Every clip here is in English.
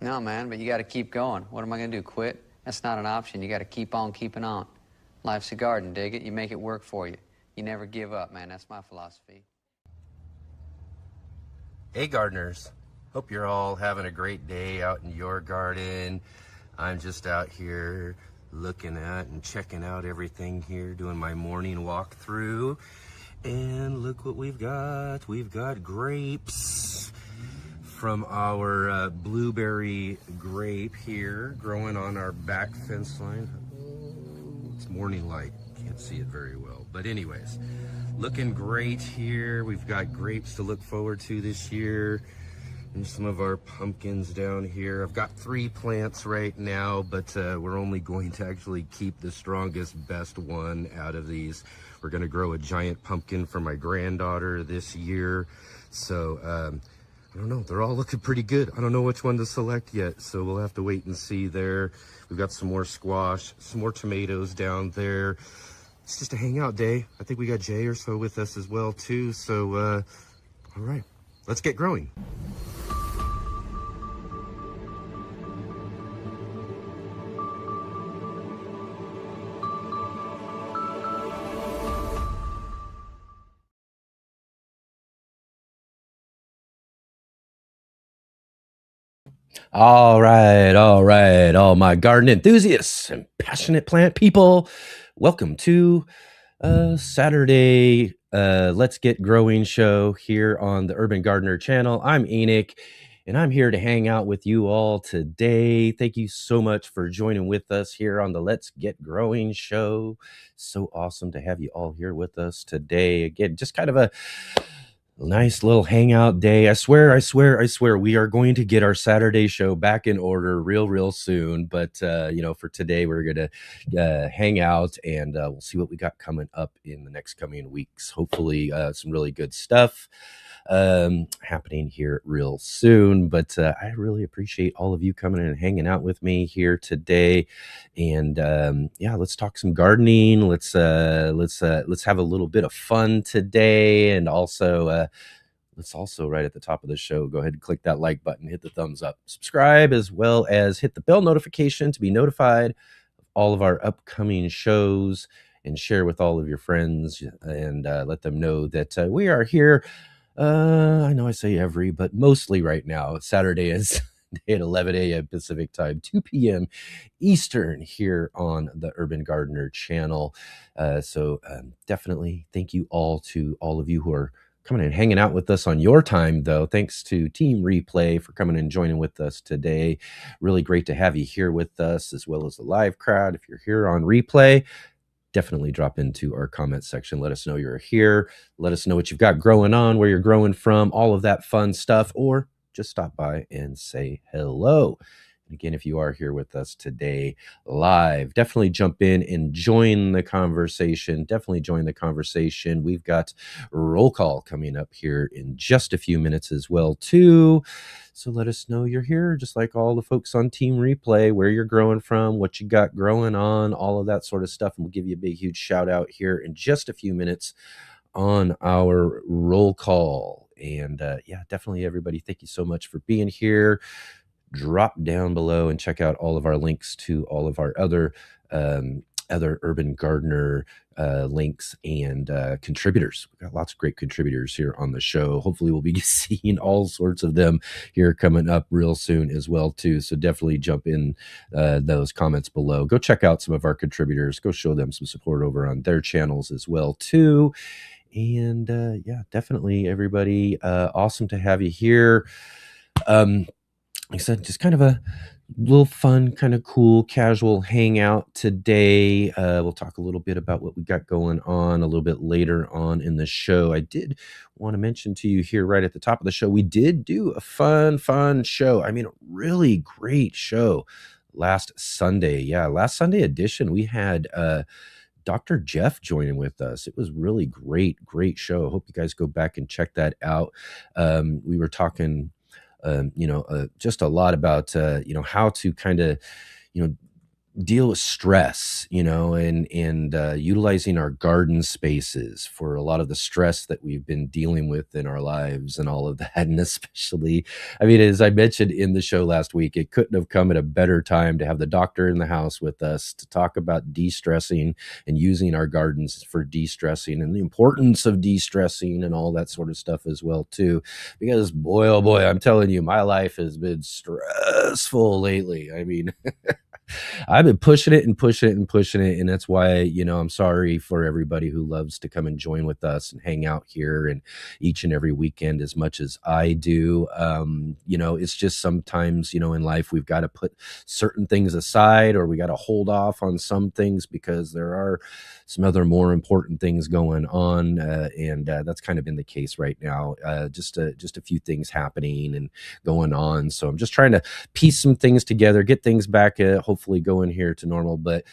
No, man, but you got to keep going. What am I going to do, quit? That's not an option. You got to keep on keeping on. Life's a garden, dig it? You make it work for you. You never give up, man. That's my philosophy. Hey gardeners, hope you're all having a great day out in your garden. I'm just out here looking at and checking out everything here, doing my morning walk through. And look what we've got. We've got grapes from our blueberry grape here growing on our back fence line. Oh, it's morning light, can't see it very well. But anyways, looking great here. We've got grapes to look forward to this year. And some of our pumpkins down here. I've got 3 plants right now, but we're only going to actually keep the strongest, best one out of these. We're gonna grow a giant pumpkin for my granddaughter this year. So, I don't know, they're all looking pretty good. I don't know which one to select yet, so we'll have to wait and see there. We've got some more squash, some more tomatoes down there. It's just a hangout day. I think we got Jay or so with us as well too. So, all right, let's get growing. All right, all my garden enthusiasts and passionate plant people. Welcome to Saturday Let's Get Growing show here on the Urban Gardener channel. I'm Enoch, and I'm here to hang out with you all today. Thank you so much for joining with us here on the Let's Get Growing show. So awesome to have you all here with us today. Again, just kind of a nice little hangout day. I swear, we are going to get our Saturday show back in order real soon. But, for today, we're going to hang out and we'll see what we got coming up in the next coming weeks. Hopefully, some really good stuff happening here real soon. But I really appreciate all of you coming and hanging out with me here today. And let's talk some gardening. Let's have a little bit of fun today. And also let's also, right at the top of the show, go ahead and click that like button, hit the thumbs up, subscribe, as well as hit the bell notification to be notified of all of our upcoming shows, and share with all of your friends and let them know that we are here. I know I say every, but mostly right now. Saturday is at 11 a.m. Pacific time, 2 p.m. Eastern here on the Urban Gardener channel. So definitely thank you all to all of you who are coming and hanging out with us on your time, though. Thanks to Team Replay for coming and joining with us today. Really great to have you here with us, as well as the live crowd. If you're here on replay, definitely drop into our comment section. Let us know you're here. Let us know what you've got growing on, where you're growing from, all of that fun stuff, or just stop by and say hello. And again, if you are here with us today live, definitely jump in and join the conversation. We've got roll call coming up here in just a few minutes as well, too. So let us know you're here, just like all the folks on Team Replay, where you're growing from, what you got growing on, all of that sort of stuff. And we'll give you a big, huge shout out here in just a few minutes on our roll call. And definitely everybody, thank you so much for being here. Drop down below and check out all of our links to all of our other Urban Gardener links and contributors. We've got lots of great contributors here on the show. Hopefully we'll be seeing all sorts of them here coming up real soon as well too. So definitely jump in those comments below. Go check out some of our contributors. Go show them some support over on their channels as well too. And definitely everybody, awesome to have you here. Like I said, just kind of a little fun, kind of cool, casual hangout today. We'll talk a little bit about what we got going on a little bit later on in the show. I did want to mention to you here right at the top of the show, we did do a fun show. I mean, a really great show last Sunday. Yeah, last Sunday edition, we had Dr. Jeff joining with us. It was really great show. I hope you guys go back and check that out. We were talking just a lot about, how to kind of, deal with stress, and utilizing our garden spaces for a lot of the stress that we've been dealing with in our lives and all of that. And especially, I mean, as I mentioned in the show last week, it couldn't have come at a better time to have the doctor in the house with us to talk about de-stressing and using our gardens for de-stressing and the importance of de-stressing and all that sort of stuff as well too. Because boy, oh boy, I'm telling you, my life has been stressful lately. I mean, I've been pushing it and pushing it and pushing it. And that's why, I'm sorry for everybody who loves to come and join with us and hang out here and each and every weekend as much as I do. It's just sometimes, in life, we've got to put certain things aside or we got to hold off on some things because there are some other more important things going on. And that's kind of been the case right now. Just a few things happening and going on. So I'm just trying to piece some things together, get things back, hopefully going here to normal. But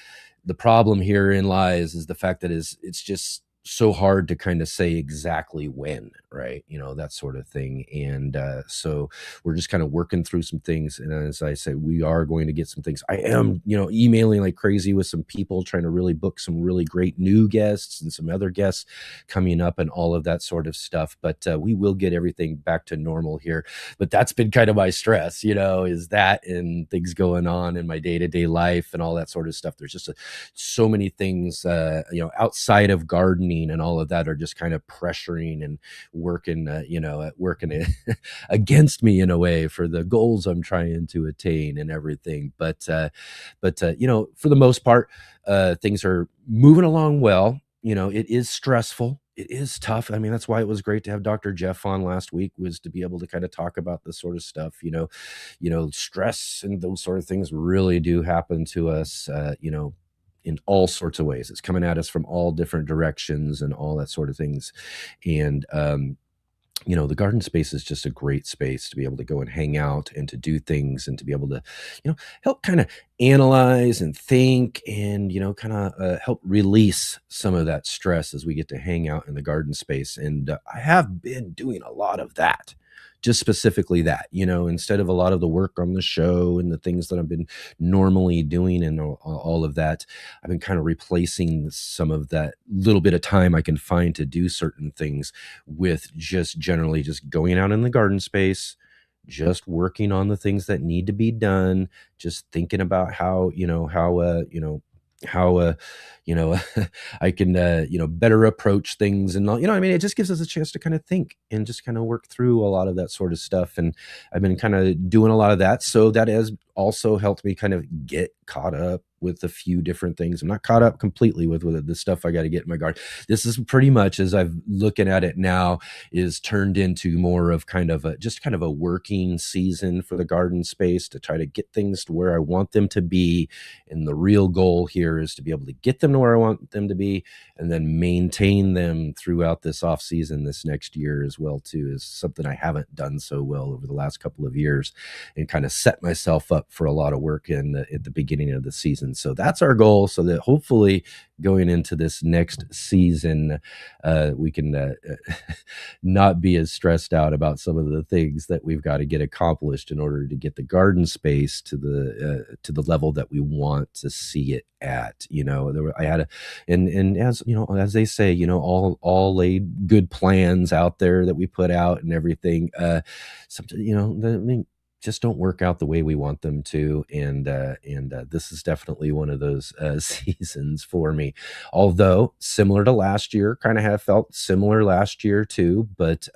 the problem herein lies is the fact that it's just so hard to kind of say exactly when, right? That sort of thing. And so we're just kind of working through some things. And as I said, we are going to get some things. I am, emailing like crazy with some people, trying to really book some really great new guests and some other guests coming up and all of that sort of stuff. But we will get everything back to normal here. But that's been kind of my stress, is that and things going on in my day-to-day life and all that sort of stuff. There's just so many things, outside of gardening and all of that are just kind of pressuring and working, working against me in a way for the goals I'm trying to attain and everything. But for the most part, things are moving along well. It is stressful. It is tough. I mean, that's why it was great to have Dr. Jeff on last week, was to be able to kind of talk about this sort of stuff. Stress and those sort of things really do happen to us, in all sorts of ways. It's coming at us from all different directions and all that sort of things. And, the garden space is just a great space to be able to go and hang out and to do things and to be able to, help kind of analyze and think and, kind of help release some of that stress as we get to hang out in the garden space. And I have been doing a lot of that. Just specifically that, instead of a lot of the work on the show and the things that I've been normally doing and all of that, I've been kind of replacing some of that little bit of time I can find to do certain things with just generally just going out in the garden space, just working on the things that need to be done, just thinking about how I can better approach things and all, I mean, it just gives us a chance to kind of think and just kind of work through a lot of that sort of stuff. And I've been kind of doing a lot of that, so that has also helped me kind of get caught up with a few different things. I'm not caught up completely with the stuff I got to get in my garden. This is pretty much, as I've looking at it now, is turned into more of kind of a working season for the garden space to try to get things to where I want them to be. And the real goal here is to be able to get them to where I want them to be and then maintain them throughout this off season this next year as well too, is something I haven't done so well over the last couple of years, and kind of set myself up for a lot of work at the beginning of the season. So that's our goal, so that hopefully going into this next season, we can not be as stressed out about some of the things that we've got to get accomplished in order to get the garden space to the level that we want to see it at. I had and as as they say, all laid good plans out there that we put out and everything. Sometimes, just don't work out the way we want them to. And this is definitely one of those seasons for me. Although similar to last year, kind of have felt similar last year too, but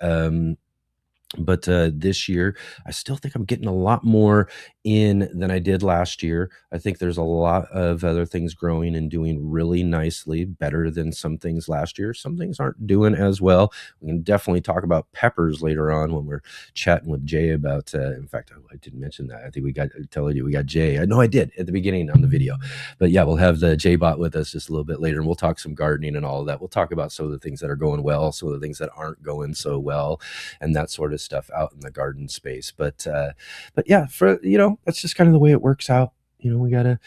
this year I still think I'm getting a lot more in than I did last year. I think there's a lot of other things growing and doing really nicely, better than some things last year. Some things aren't doing as well. We can definitely talk about peppers later on when we're chatting with Jay about, in fact, I didn't mention that. I think we got Jay. I know I did at the beginning on the video, but yeah, we'll have the Jay bot with us just a little bit later, and we'll talk some gardening and all of that. We'll talk about some of the things that are going well, some of the things that aren't going so well, and that sort of stuff out in the garden space. But yeah, that's just kind of the way it works out. We got to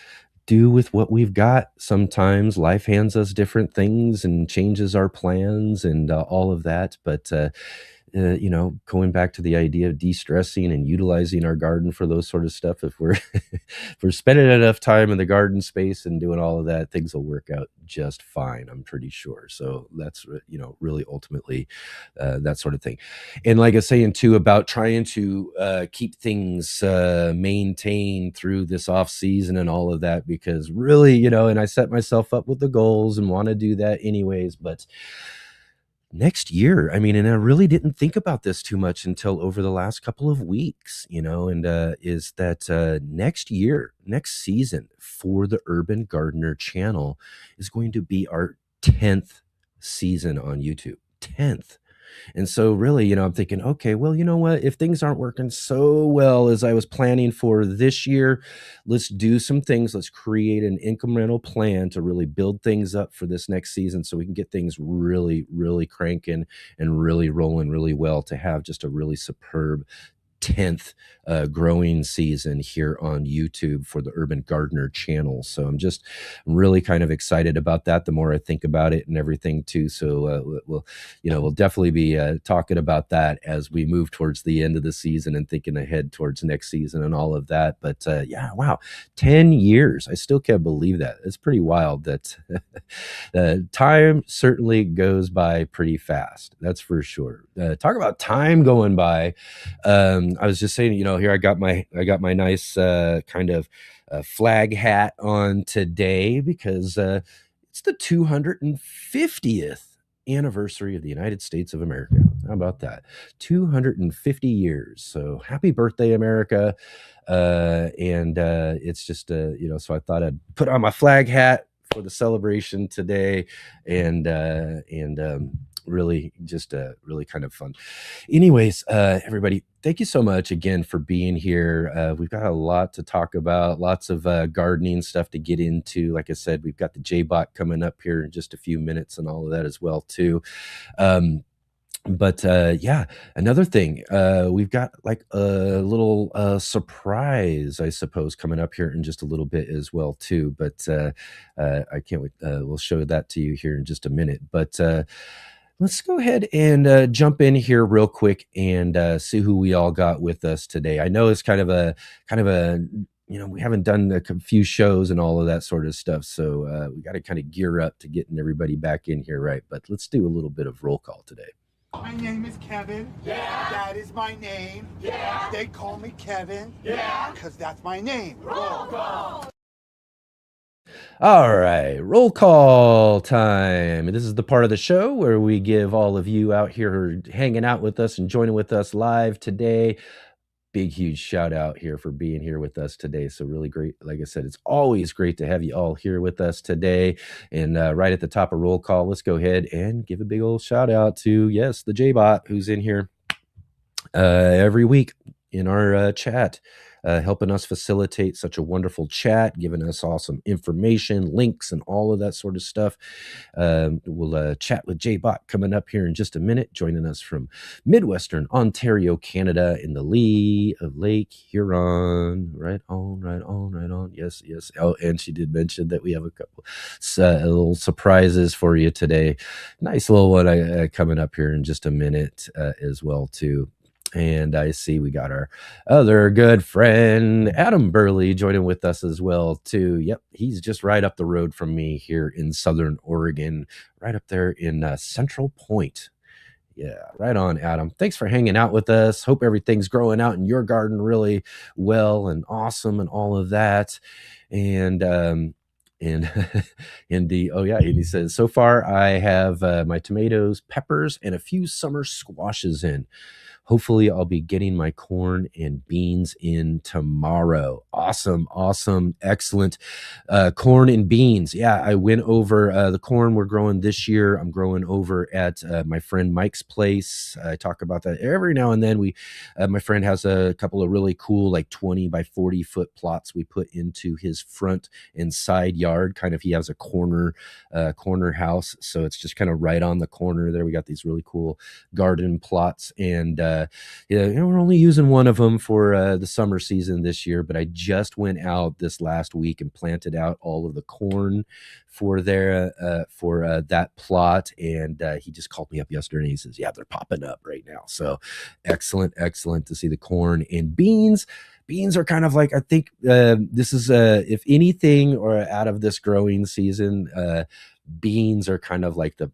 do with what we've got. Sometimes life hands us different things and changes our plans and all of that. But going back to the idea of de-stressing and utilizing our garden for those sort of stuff, if we're if we're spending enough time in the garden space and doing all of that, things will work out just fine, I'm pretty sure. So that's really ultimately that sort of thing. And like I was saying too, about trying to keep things maintained through this off season and all of that, because really, and I set myself up with the goals and want to do that anyways, but next year, I mean, and I really didn't think about this too much until over the last couple of weeks, and is that next year, next season for the Urban Gardener channel is going to be our 10th season on YouTube. 10th. And so really, I'm thinking, okay, well, you know what? If things aren't working so well as I was planning for this year, let's do some things. Let's create an incremental plan to really build things up for this next season so we can get things really, really cranking and really rolling really well to have just a really superb 10th growing season here on YouTube for the Urban Gardener channel. So I'm just really kind of excited about that the more I think about it and everything too. So we'll definitely be talking about that as we move towards the end of the season and thinking ahead towards next season and all of that. But yeah, wow, 10 years. I still can't believe that. It's pretty wild that time certainly goes by pretty fast. That's for sure. Talk about time going by. I was just saying, here I got my nice kind of flag hat on today because it's the 250th anniversary of the United States of America. How about that? 250 years. So happy birthday, America. And it's just, so I thought I'd put on my flag hat for the celebration today and really just really kind of fun. Anyways, everybody, thank you so much again for being here. We've got a lot to talk about, lots of gardening stuff to get into. Like I said, we've got the J-Bot coming up here in just a few minutes and all of that as well too. But yeah, another thing, we've got like a little surprise, I suppose, coming up here in just a little bit as well too. But I can't wait. We'll show that to you here in just a minute. But let's go ahead and jump in here real quick and see who we all got with us today. I know it's kind of a we haven't done a few shows and all of that sort of stuff, so we got to kind of gear up to getting everybody back in here, right? But let's do a little bit of roll call today. My name is Kevin. Yeah. That is my name. Yeah. They call me Kevin. Yeah. Because that's my name. Roll call. All right, roll call time. This is the part of the show where we give all of you out here hanging out with us and joining with us live today big, huge shout out here for being here with us today. So really great. Like I said, it's always great to have you all here with us today. And right at the top of roll call, let's go ahead and give a big old shout out to, yes, the J-Bot, who's in here every week in our chat. Helping us facilitate such a wonderful chat, giving us awesome information, links, and all of that sort of stuff. We'll chat with J-Bot coming up here in just a minute, joining us from Midwestern Ontario, Canada, in the lee of Lake Huron. Right on, right on, right on. Yes, yes. Oh, and she did mention that we have a couple little surprises for you today. Nice little one coming up here in just a minute as well, too. And I see we got our other good friend, Adam Burley, joining with us as well, too. Yep, he's just right up the road from me here in Southern Oregon, right up there in Central Point. Yeah, right on, Adam. Thanks for hanging out with us. Hope everything's growing out in your garden really well and awesome and all of that. And and he says, so far I have my tomatoes, peppers, and a few summer squashes in. Hopefully I'll be getting my corn and beans in tomorrow. Awesome. Excellent. Corn and beans. Yeah, I went over the corn we're growing this year. I'm growing over at my friend Mike's place. I talk about that every now and then. My friend has a couple of really cool, like 20 by 40 foot plots we put into his front and side yard. Kind of, he has a corner house. So it's just kind of right on the corner there. We got these really cool garden plots, and we're only using one of them for the summer season this year, but I just went out this last week and planted out all of the corn for that plot. And he just called me up yesterday and he says, yeah, they're popping up right now. So excellent to see the corn and beans. Beans are kind of like, I think this is, if anything, or out of this growing season, beans are kind of like the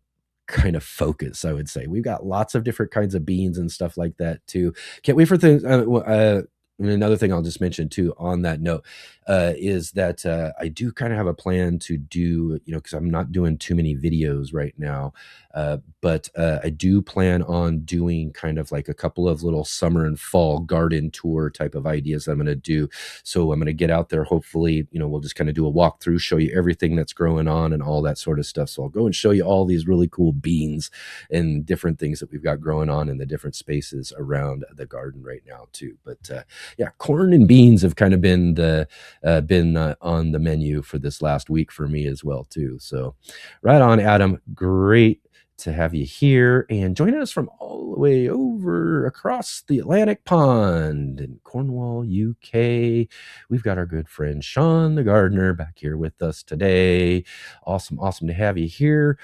kind of focus, I would say. We've got lots of different kinds of beans and stuff like that too. Can't wait for things. Another thing I'll just mention too on that note is that I do kind of have a plan to do, because I'm not doing too many videos right now, but I do plan on doing kind of like a couple of little summer and fall garden tour type of ideas that I'm going to do. So I'm going to get out there. Hopefully, we'll just kind of do a walkthrough, show you everything that's growing on and all that sort of stuff. So I'll go and show you all these really cool beans and different things that we've got growing on in the different spaces around the garden right now too. But yeah, corn and beans have kind of been on the menu for this last week for me as well too. So right on, Adam. Great to have you here and joining us from all the way over across the Atlantic pond in Cornwall, UK. We've got our good friend Sean the gardener back here with us today. Awesome to have you here.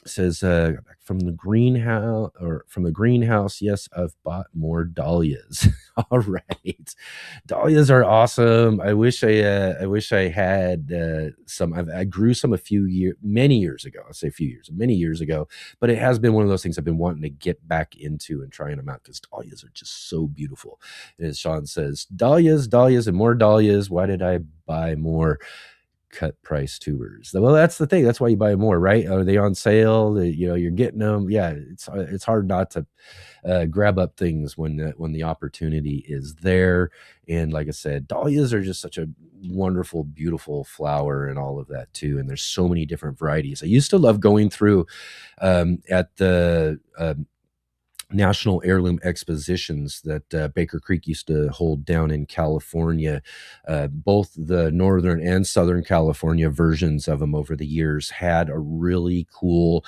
Says from the greenhouse, yes, I've bought more dahlias. All right, dahlias are awesome. I wish I had some. I grew some many years ago. I'll say many years ago, but it has been one of those things I've been wanting to get back into and trying them out because dahlias are just so beautiful. And as Sean says, dahlias and more dahlias. Why did I buy more? Cut price tubers? Well, that's the thing. That's why you buy more, right? Are they on sale? You're getting them. Yeah, it's hard not to grab up things when the opportunity is there. And like I said, dahlias are just such a wonderful, beautiful flower and all of that too. And there's so many different varieties. I used to love going through at the National Heirloom expositions that Baker Creek used to hold down in California. Both the Northern and Southern California versions of them over the years had a really cool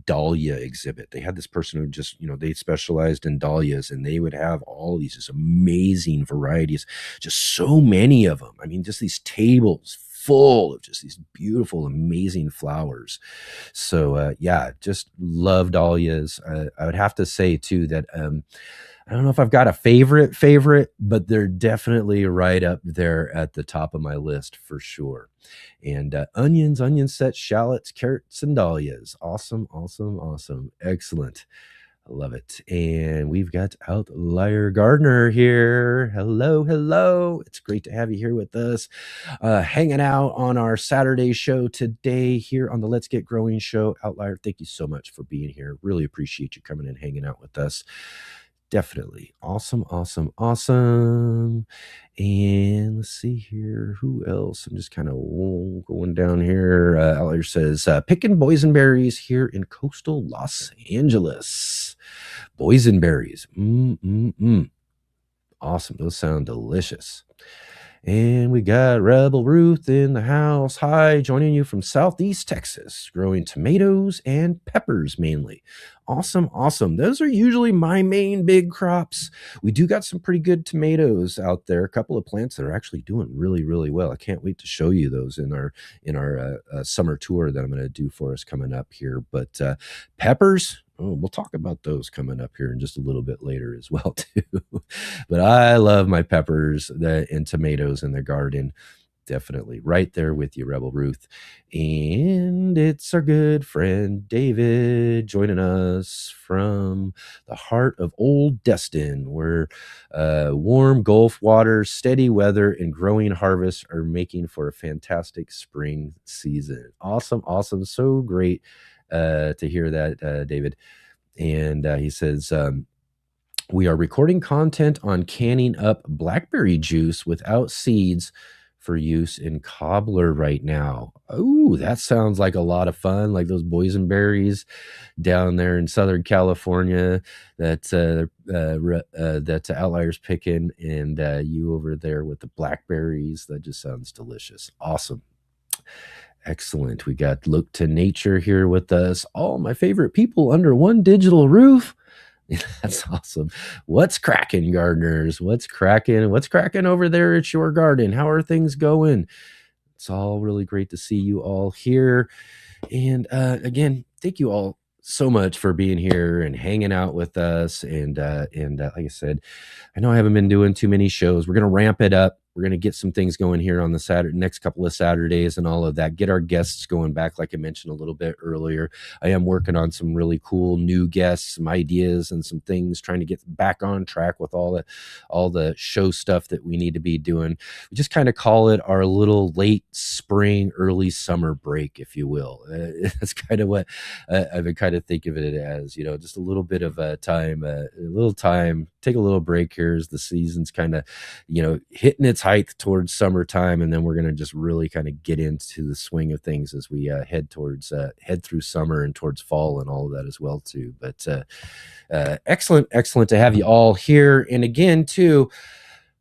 dahlia exhibit. They had this person who just, they specialized in dahlias, and they would have all these just amazing varieties, just so many of them. I mean, just these tables full of just these beautiful, amazing flowers. So yeah, just love dahlias. I would have to say too that I don't know if I've got a favorite, but they're definitely right up there at the top of my list for sure. And onions, onion sets, shallots, carrots, and dahlias. Awesome. Excellent. I love it. And we've got Outlier Gardener here. Hello. It's great to have you here with us, hanging out on our Saturday show today here on the Let's Get Growing show. Outlier, thank you so much for being here. Really appreciate you coming and hanging out with us. Definitely. Awesome. And let's see here. Who else? I'm just kind of going down here. Outlier says, picking boysenberries here in coastal Los Angeles. Boysenberries. Awesome. Those sound delicious. And we got Rebel Ruth in the house. Hi, joining you from Southeast Texas, growing tomatoes and peppers mainly. Awesome. Those are usually my main big crops. We do got some pretty good tomatoes out there. A couple of plants that are actually doing really, really well. I can't wait to show you those in our summer tour that I'm going to do for us coming up here. But peppers, we'll talk about those coming up here in just a little bit later as well too. But I love my peppers and tomatoes in the garden. Definitely right there with you, Rebel Ruth. And it's our good friend David joining us from the heart of Old Destin, where warm Gulf waters, steady weather, and growing harvests are making for a fantastic spring season. Awesome. So great to hear that, David. And he says, we are recording content on canning up blackberry juice without seeds for use in cobbler right now. Oh, that sounds like a lot of fun, like those boysenberries down there in Southern California that Outlier's picking, and you over there with the blackberries. That just sounds delicious. Awesome. Excellent. We got Look to Nature here with us. All my favorite people under one digital roof. That's awesome. What's cracking, gardeners? What's cracking? What's cracking over there at your garden? How are things going? It's all really great to see you all here. And again, thank you all so much for being here and hanging out with us. And like I said, I know I haven't been doing too many shows. We're going to ramp it up. We're going to get some things going here on the next couple of Saturdays and all of that. Get our guests going back, like I mentioned a little bit earlier. I am working on some really cool new guests, some ideas and some things, trying to get back on track with all the show stuff that we need to be doing. We just kind of call it our little late spring, early summer break, if you will. That's kind of what I've been kind of thinking of it as, just a little bit of time, take a little break here as the season's kind of, hitting its height towards summertime. And then we're going to just really kind of get into the swing of things as we head through summer and towards fall and all of that as well too. But excellent to have you all here. And again, too,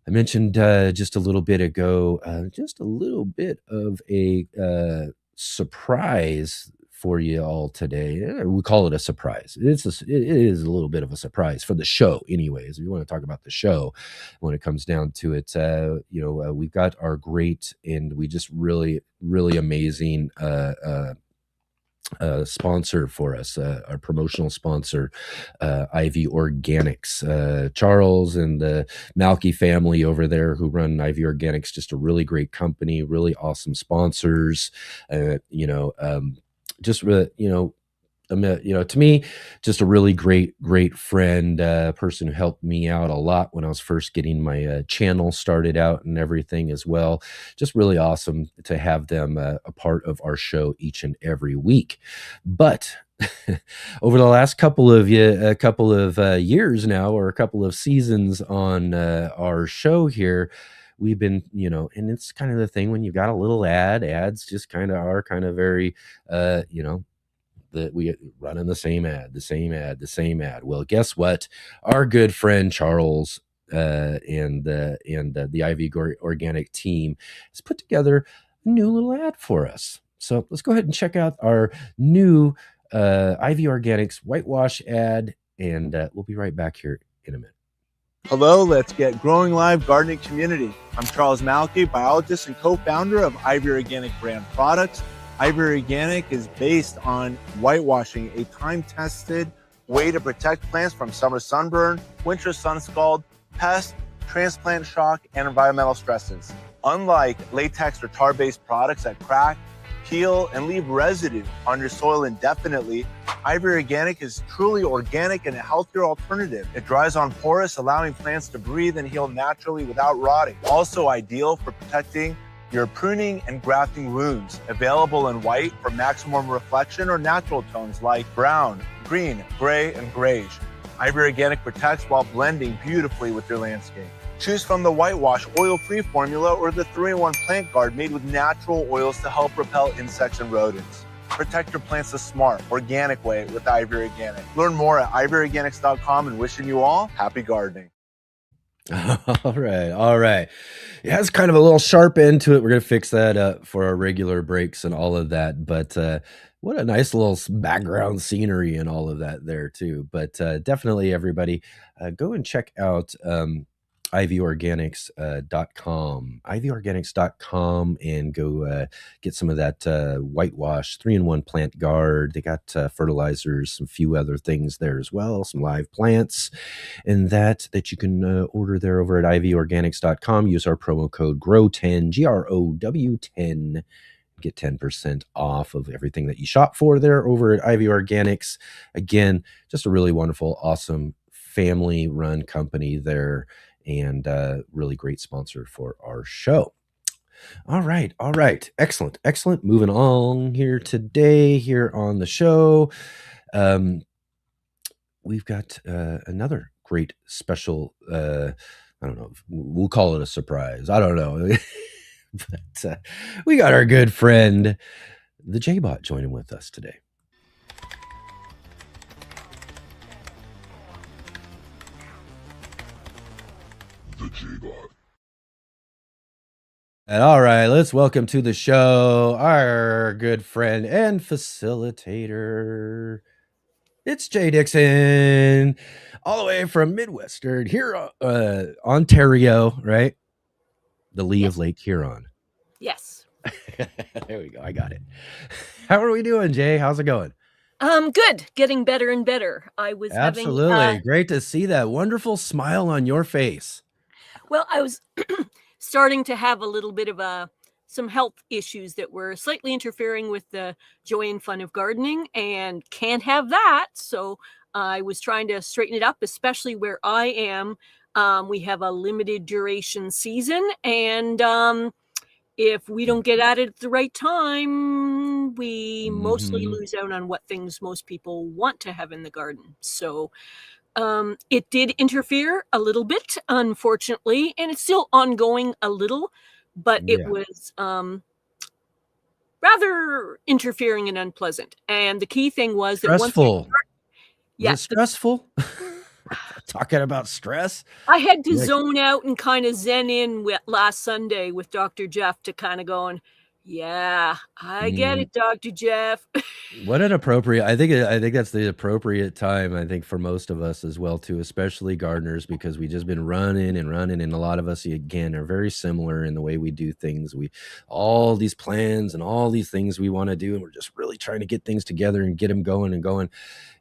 I mentioned just a little bit ago, just a little bit of a surprise for you all today. We call it a surprise. It is a little bit of a surprise for the show anyways. If you want to talk about the show when it comes down to it, we've got our great and we just really, really amazing sponsor for us, our promotional sponsor, Ivy Organics. Charles and the Malky family over there who run Ivy Organics, just a really great company, really awesome sponsors. Just really, to me, just a really great friend, person who helped me out a lot when I was first getting my channel started out and everything as well. Just really awesome to have them a part of our show each and every week. But over the last couple of years now, or a couple of seasons on our show here, we've been, and it's kind of the thing when you've got a little ads just kind of are kind of very, that we running the same ad. Well, guess what? Our good friend Charles and the Ivy Organic team has put together a new little ad for us. So let's go ahead and check out our new Ivy Organics whitewash ad, and we'll be right back here in a minute. Hello, Let's Get Growing Live gardening community. I'm Charles Malky, biologist and co-founder of Ivy Organic brand products. Ivy Organic is based on whitewashing, a time-tested way to protect plants from summer sunburn, winter sun scald, pests, transplant shock, and environmental stresses. Unlike latex or tar-based products that crack, peel, and leave residue on your soil indefinitely, Ivy Organic is truly organic and a healthier alternative. It dries on porous, allowing plants to breathe and heal naturally without rotting. Also ideal for protecting your pruning and grafting wounds. Available in white for maximum reflection or natural tones like brown, green, gray, and grayish. Ivy Organic protects while blending beautifully with your landscape. Choose from the whitewash oil-free formula or the 3-in-1 plant guard made with natural oils to help repel insects and rodents. Protect your plants the smart, organic way with Ivy Organic. Learn more at ivyorganics.com and wishing you all happy gardening. All right. It has kind of a little sharp end to it. We're going to fix that up for our regular breaks and all of that. But what a nice little background scenery and all of that there too. But definitely everybody go and check out ivyorganics.com, ivyorganics.com, and go get some of that whitewash 3-in-1 plant guard. They got fertilizers, some few other things there as well, some live plants, and that you can order there over at ivyorganics.com. Use our promo code GROW10, GROW10. Get 10% off of everything that you shop for there over at Ivy Organics. Again, just a really wonderful, awesome family-run company there, and really great sponsor for our show. All right. Excellent. Moving on here today here on the show. We've got another great special, I don't know, we'll call it a surprise. I don't know. But we got our good friend, the J-Bot, joining with us today. The J-Bot. And all right, let's welcome to the show our good friend and facilitator. It's Jay Dixon, all the way from Midwestern here, Ontario, right? The lee of Lake Huron. Yes. There we go. I got it. How are we doing, Jay? How's it going? Good. Getting better and better. I was Absolutely. Great to see that wonderful smile on your face. Well, I was starting to have a little bit of some health issues that were slightly interfering with the joy and fun of gardening, and can't have that. So I was trying to straighten it up, especially where I am. We have a limited duration season, and if we don't get at it at the right time, we mostly lose out on what things most people want to have in the garden. So it did interfere a little bit, unfortunately, and it's still ongoing a little, but it was rather interfering and unpleasant. And the key thing was that stressful. Yes, stressful. Talking about stress, I had to zone out and kind of zen in last Sunday with Dr. Jeff to kind of going, yeah, I get it, Dr. Jeff. What an appropriate, I think that's the appropriate time, I think, for most of us as well, too, especially gardeners, because we just been running, and a lot of us, again, are very similar in the way we do things. We all these plans and all these things we want to do, and we're just really trying to get things together and get them going.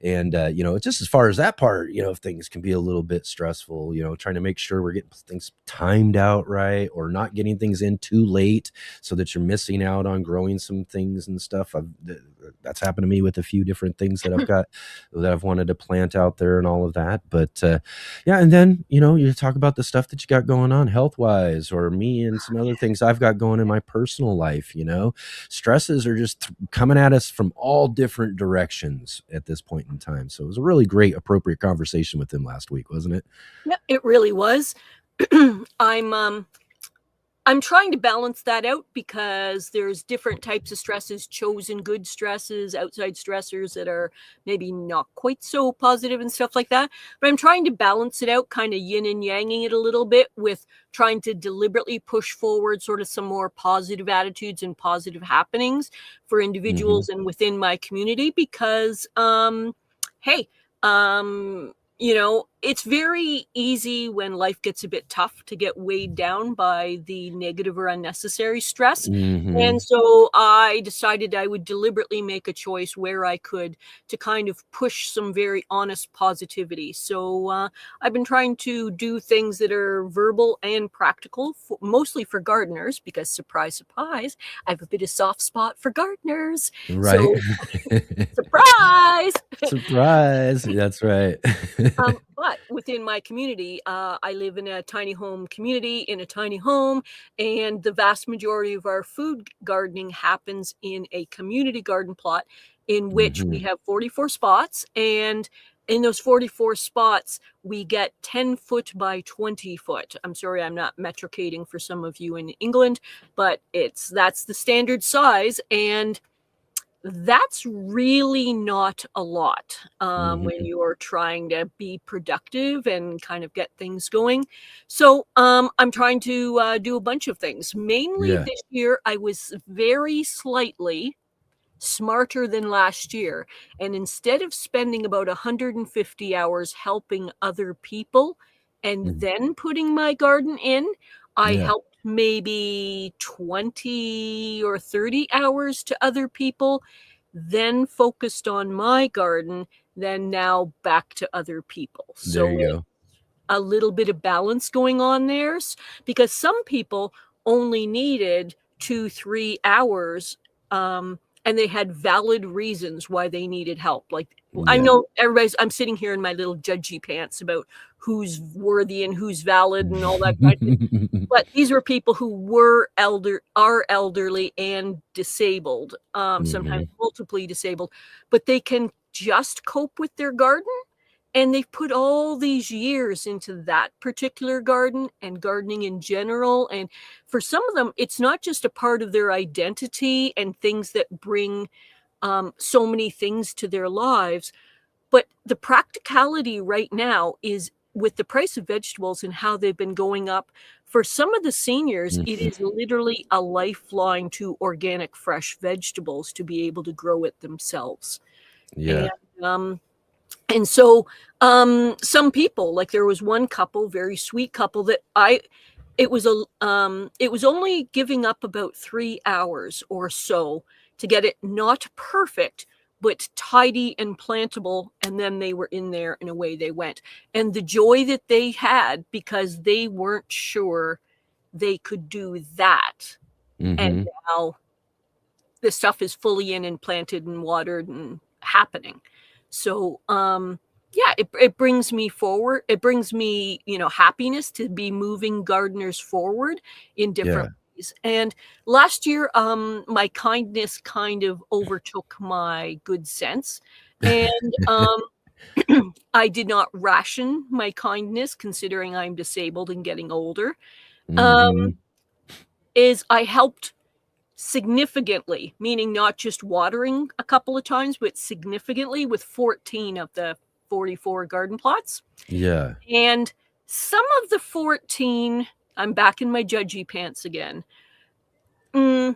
And, just as far as that part, things can be a little bit stressful, trying to make sure we're getting things timed out right, or not getting things in too late so that you're missing out on growing some things and stuff. That's happened to me with a few different things that I've got that I've wanted to plant out there and all of that. But and then, you talk about the stuff that you got going on health wise, or me and some other things I've got going in my personal life. Stresses are just coming at us from all different directions at this point in time. So it was a really great, appropriate conversation with him last week, wasn't it? Yeah, it really was. I'm trying to balance that out, because there's different types of stresses, chosen good stresses, outside stressors that are maybe not quite so positive and stuff like that. But I'm trying to balance it out, kind of yin and yanging it a little bit, with trying to deliberately push forward sort of some more positive attitudes and positive happenings for individuals and within my community, because, it's very easy when life gets a bit tough to get weighed down by the negative or unnecessary stress. And so I decided I would deliberately make a choice where I could, to kind of push some very honest positivity. So I've been trying to do things that are verbal and practical, mostly for gardeners, because surprise, surprise, I have a bit of soft spot for gardeners. Right. So, surprise! Surprise. That's right. But within my community, I live in a tiny home community, in a tiny home, and the vast majority of our food gardening happens in a community garden plot, in which we have 44 spots. And in those 44 spots, we get 10 foot by 20 foot. I'm sorry, I'm not metricating for some of you in England, but that's the standard size. And that's really not a lot when you're trying to be productive and kind of get things going. So I'm trying to do a bunch of things. Mainly this year, I was very slightly smarter than last year. And instead of spending about 150 hours helping other people and then putting my garden in, I helped maybe 20 or 30 hours to other people, then focused on my garden, then now back to other people. There you go. A little bit of balance going on there, because some people only needed 2-3 hours, and they had valid reasons why they needed help. Like, I know I'm sitting here in my little judgy pants about who's worthy and who's valid and all that kind of thing. But these were people who are elderly and disabled, sometimes multiply disabled, but they can just cope with their garden. And they've put all these years into that particular garden and gardening in general. And for some of them, it's not just a part of their identity and things that bring so many things to their lives, but the practicality right now is, with the price of vegetables and how they've been going up, for some of the seniors, it is literally a lifeline to organic fresh vegetables to be able to grow it themselves. Yeah. And And so some people, like there was one couple, very sweet couple, that it was only giving up about 3 hours or so to get it not perfect, but tidy and plantable, and then they were in there and away they went. And the joy that they had, because they weren't sure they could do that. And now the stuff is fully in and planted and watered and happening. So yeah, it brings me forward. It brings me, happiness to be moving gardeners forward in different ways. And last year, my kindness kind of overtook my good sense. And I did not ration my kindness, considering I'm disabled and getting older. Is I helped significantly, meaning not just watering a couple of times, but significantly, with 14 of the 44 garden plots. Yeah. And some of the 14, I'm back in my judgy pants again, need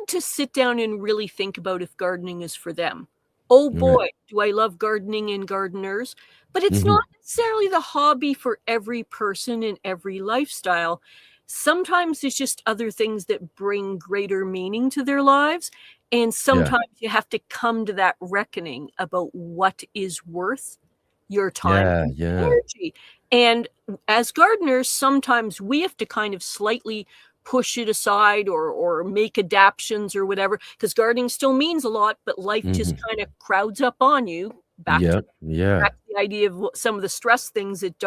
to sit down and really think about if gardening is for them. Oh boy, do I love gardening and gardeners, but it's not necessarily the hobby for every person in every lifestyle. Sometimes it's just other things that bring greater meaning to their lives. And sometimes you have to come to that reckoning about what is worth your time and energy. And as gardeners, sometimes we have to kind of slightly push it aside or make adaptions or whatever, because gardening still means a lot, but life just kind of crowds up on you. Back to the idea of some of the stress things that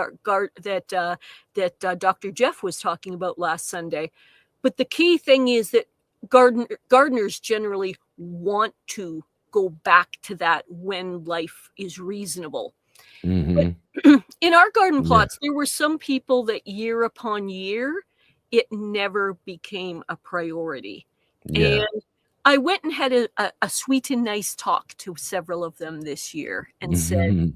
Dr. Jeff was talking about last Sunday. But the key thing is that gardeners generally want to go back to that when life is reasonable. But in our garden plots, there were some people that year upon year, it never became a priority. And I went and had a sweet and nice talk to several of them this year and said,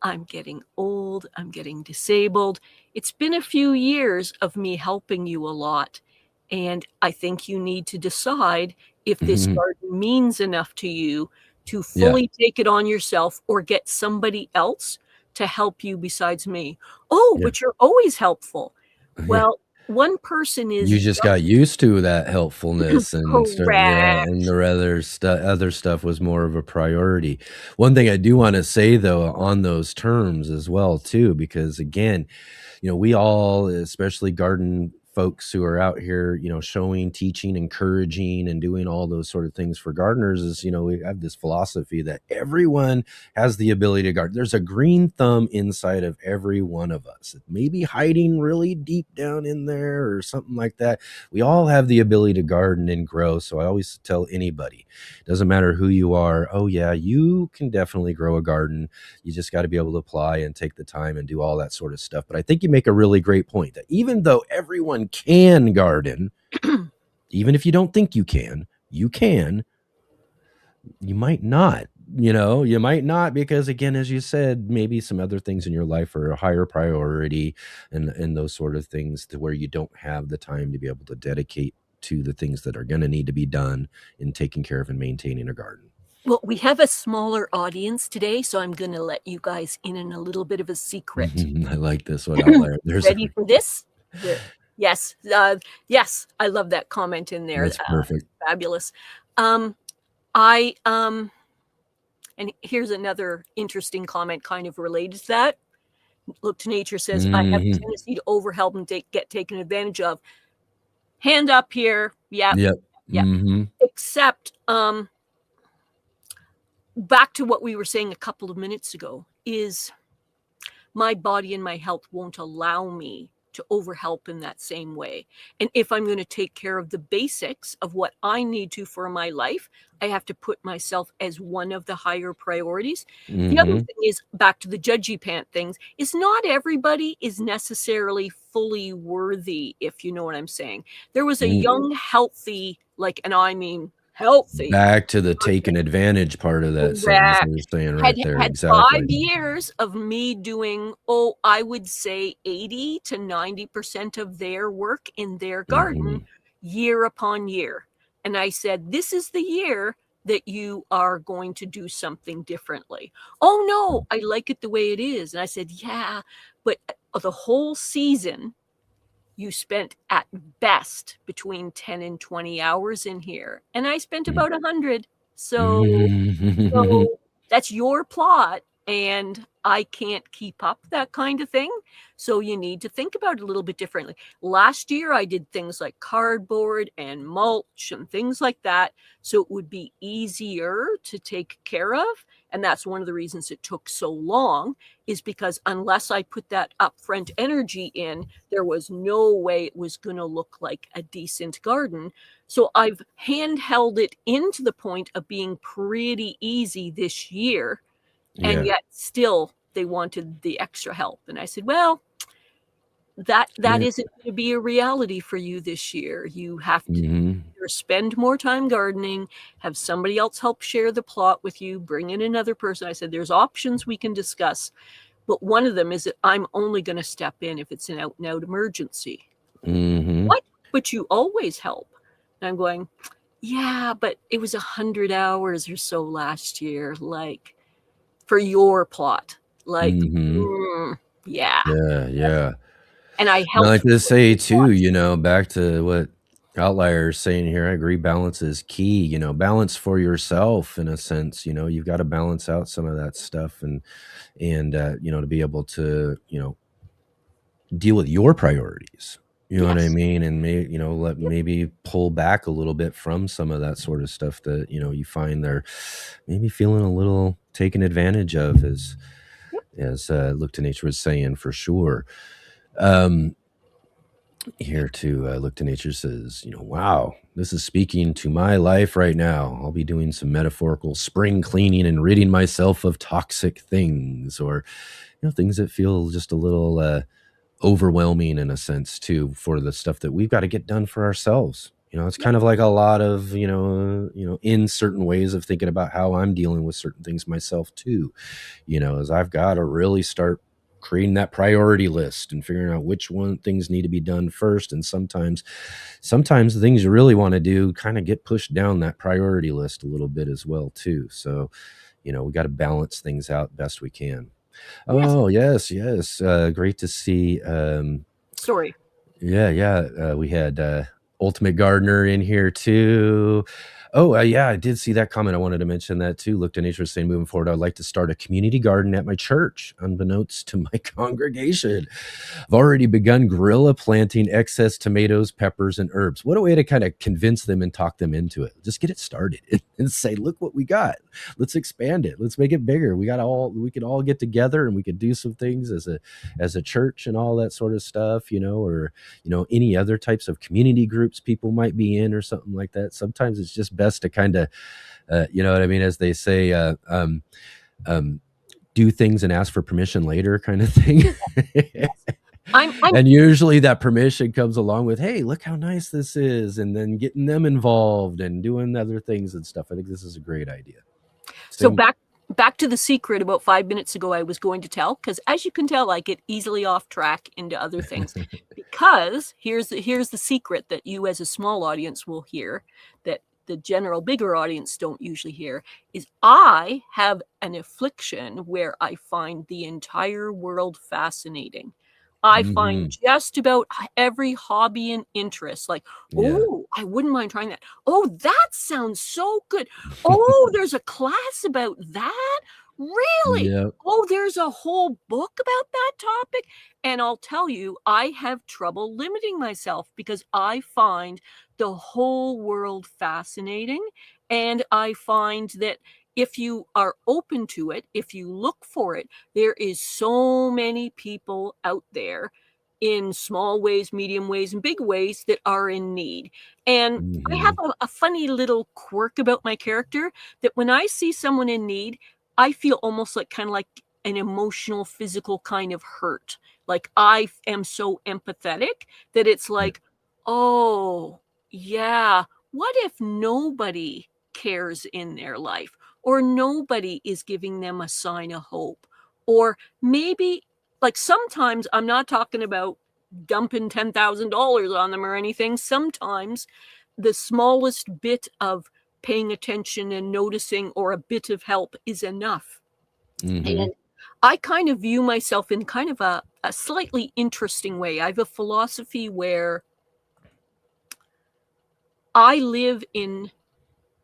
I'm getting old, I'm getting disabled. It's been a few years of me helping you a lot. And I think you need to decide if this garden means enough to you to fully take it on yourself, or get somebody else to help you besides me. But you're always helpful. Well, one person is... You just got used to that helpfulness and and the other stuff was more of a priority. One thing I do want to say, though, on those terms as well, too, because again, we all, especially garden folks who are out here, showing, teaching, encouraging, and doing all those sort of things for gardeners is, we have this philosophy that everyone has the ability to garden. There's a green thumb inside of every one of us. It may be hiding really deep down in there or something like that. We all have the ability to garden and grow. So I always tell anybody, doesn't matter who you are. Oh yeah, you can definitely grow a garden. You just got to be able to apply and take the time and do all that sort of stuff. But I think you make a really great point that even though everyone can garden, even if you don't think you can, you might not, you might not, because again, as you said, maybe some other things in your life are a higher priority and those sort of things, to where you don't have the time to be able to dedicate to the things that are going to need to be done in taking care of and maintaining a garden. Well, we have a smaller audience today, so I'm going to let you guys in on a little bit of a secret. I like this one out there. Ready for this? Yes. Yes. I love that comment in there. That's perfect. Fabulous. And here's another interesting comment kind of related to that. Look to Nature says, I have a tendency to overhelp and get taken advantage of. Hand up here. Yeah. Except, back to what we were saying a couple of minutes ago, is my body and my health won't allow me to overhelp in that same way. And if I'm going to take care of the basics of what I need to for my life, I have to put myself as one of the higher priorities. The other thing is, back to the judgy pant things, is not everybody is necessarily fully worthy, if you know what I'm saying. There was a young, healthy, and I mean healthy. Back to the taken advantage part of that sentence you're saying right there. Had Exactly. 5 years of me doing, I would say 80 to 90% of their work in their garden year upon year. And I said, this is the year that you are going to do something differently. Oh no, I like it the way it is. And I said, yeah, but the whole season you spent at best between 10 and 20 hours in here. And I spent about 100. So that's your plot, and I can't keep up that kind of thing. So you need to think about it a little bit differently. Last year, I did things like cardboard and mulch and things like that, so it would be easier to take care of. And that's one of the reasons it took so long, is because unless I put that upfront energy in, there was no way it was going to look like a decent garden. So I've handheld it into the point of being pretty easy this year. And yet still they wanted the extra help. And I said, well, that isn't going to be a reality for you this year. You have to either spend more time gardening, have somebody else help share the plot with you, bring in another person. I said, there's options we can discuss. But one of them is that I'm only going to step in if it's an out and out emergency. What? But you always help. And I'm going, yeah, but it was 100 hours or so last year, like for your plot. Like, yeah. And I I helped. like to say too, you know, back to what Outlier's saying here, I agree, balance is key. You know, balance for yourself in a sense. You know, you've got to balance out some of that stuff, and you know, to be able to, you know, deal with your priorities. You know what I mean? And you know, maybe pull back a little bit from some of that sort of stuff that, you know, you find they're maybe feeling a little taken advantage of, as Look to Nature was saying, for sure. Here to Look to Nature says, you know, wow, this is speaking to my life right now. I'll be doing some metaphorical spring cleaning and ridding myself of toxic things, or, you know, things that feel just a little overwhelming in a sense too, for the stuff that we've got to get done for ourselves. You know, it's kind of like a lot of, you know, in certain ways of thinking about how I'm dealing with certain things myself too, you know, as I've got to really start creating that priority list and figuring out which things need to be done first. And sometimes the things you really want to do kind of get pushed down that priority list a little bit as well too. So, you know, we got to balance things out best we can. Oh, yes. Great to see. Sorry. Yeah. We had Ultimate Gardener in here too. Oh, yeah, I did see that comment. I wanted to mention that too. Looked at Nature was saying, moving forward, I'd like to start a community garden at my church, unbeknownst to my congregation. I've already begun guerrilla planting excess tomatoes, peppers, and herbs. What a way to kind of convince them and talk them into it. Just get it started and say, look what we got. Let's expand it. Let's make it bigger. We could all get together and we could do some things as a church and all that sort of stuff, you know, or, you know, any other types of community groups people might be in or something like that. Sometimes it's just best to kind of, you know what I mean? As they say, do things and ask for permission later kind of thing. And usually that permission comes along with, hey, look how nice this is. And then getting them involved and doing other things and stuff. I think this is a great idea. So back to the secret about 5 minutes ago I was going to tell, because as you can tell, I get easily off track into other things. Because here's the secret that you as a small audience will hear, that the general bigger audience don't usually hear, is I have an affliction where I find the entire world fascinating. I find just about every hobby and interest, like, oh, I wouldn't mind trying that. Oh, that sounds so good. Oh, there's a class about that. Really? Yep. Oh, there's a whole book about that topic. And I'll tell you, I have trouble limiting myself because I find the whole world fascinating. And I find that if you are open to it, if you look for it, there is so many people out there in small ways, medium ways, and big ways that are in need. And I have a funny little quirk about my character that when I see someone in need, I feel almost like kind of like an emotional, physical kind of hurt. Like I am so empathetic that it's like, oh, yeah, what if nobody cares in their life? Or nobody is giving them a sign of hope? Or maybe, like sometimes I'm not talking about dumping $10,000 on them or anything. Sometimes the smallest bit of paying attention and noticing or a bit of help is enough. Mm-hmm. And I kind of view myself in kind of a slightly interesting way. I have a philosophy where I live in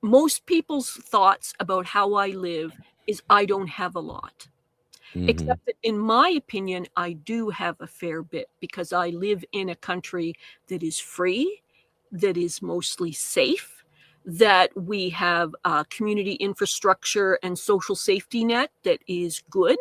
most people's thoughts about how I live is I don't have a lot. Mm-hmm. Except that in my opinion, I do have a fair bit because I live in a country that is free, that is mostly safe, that we have a community infrastructure and social safety net that is good.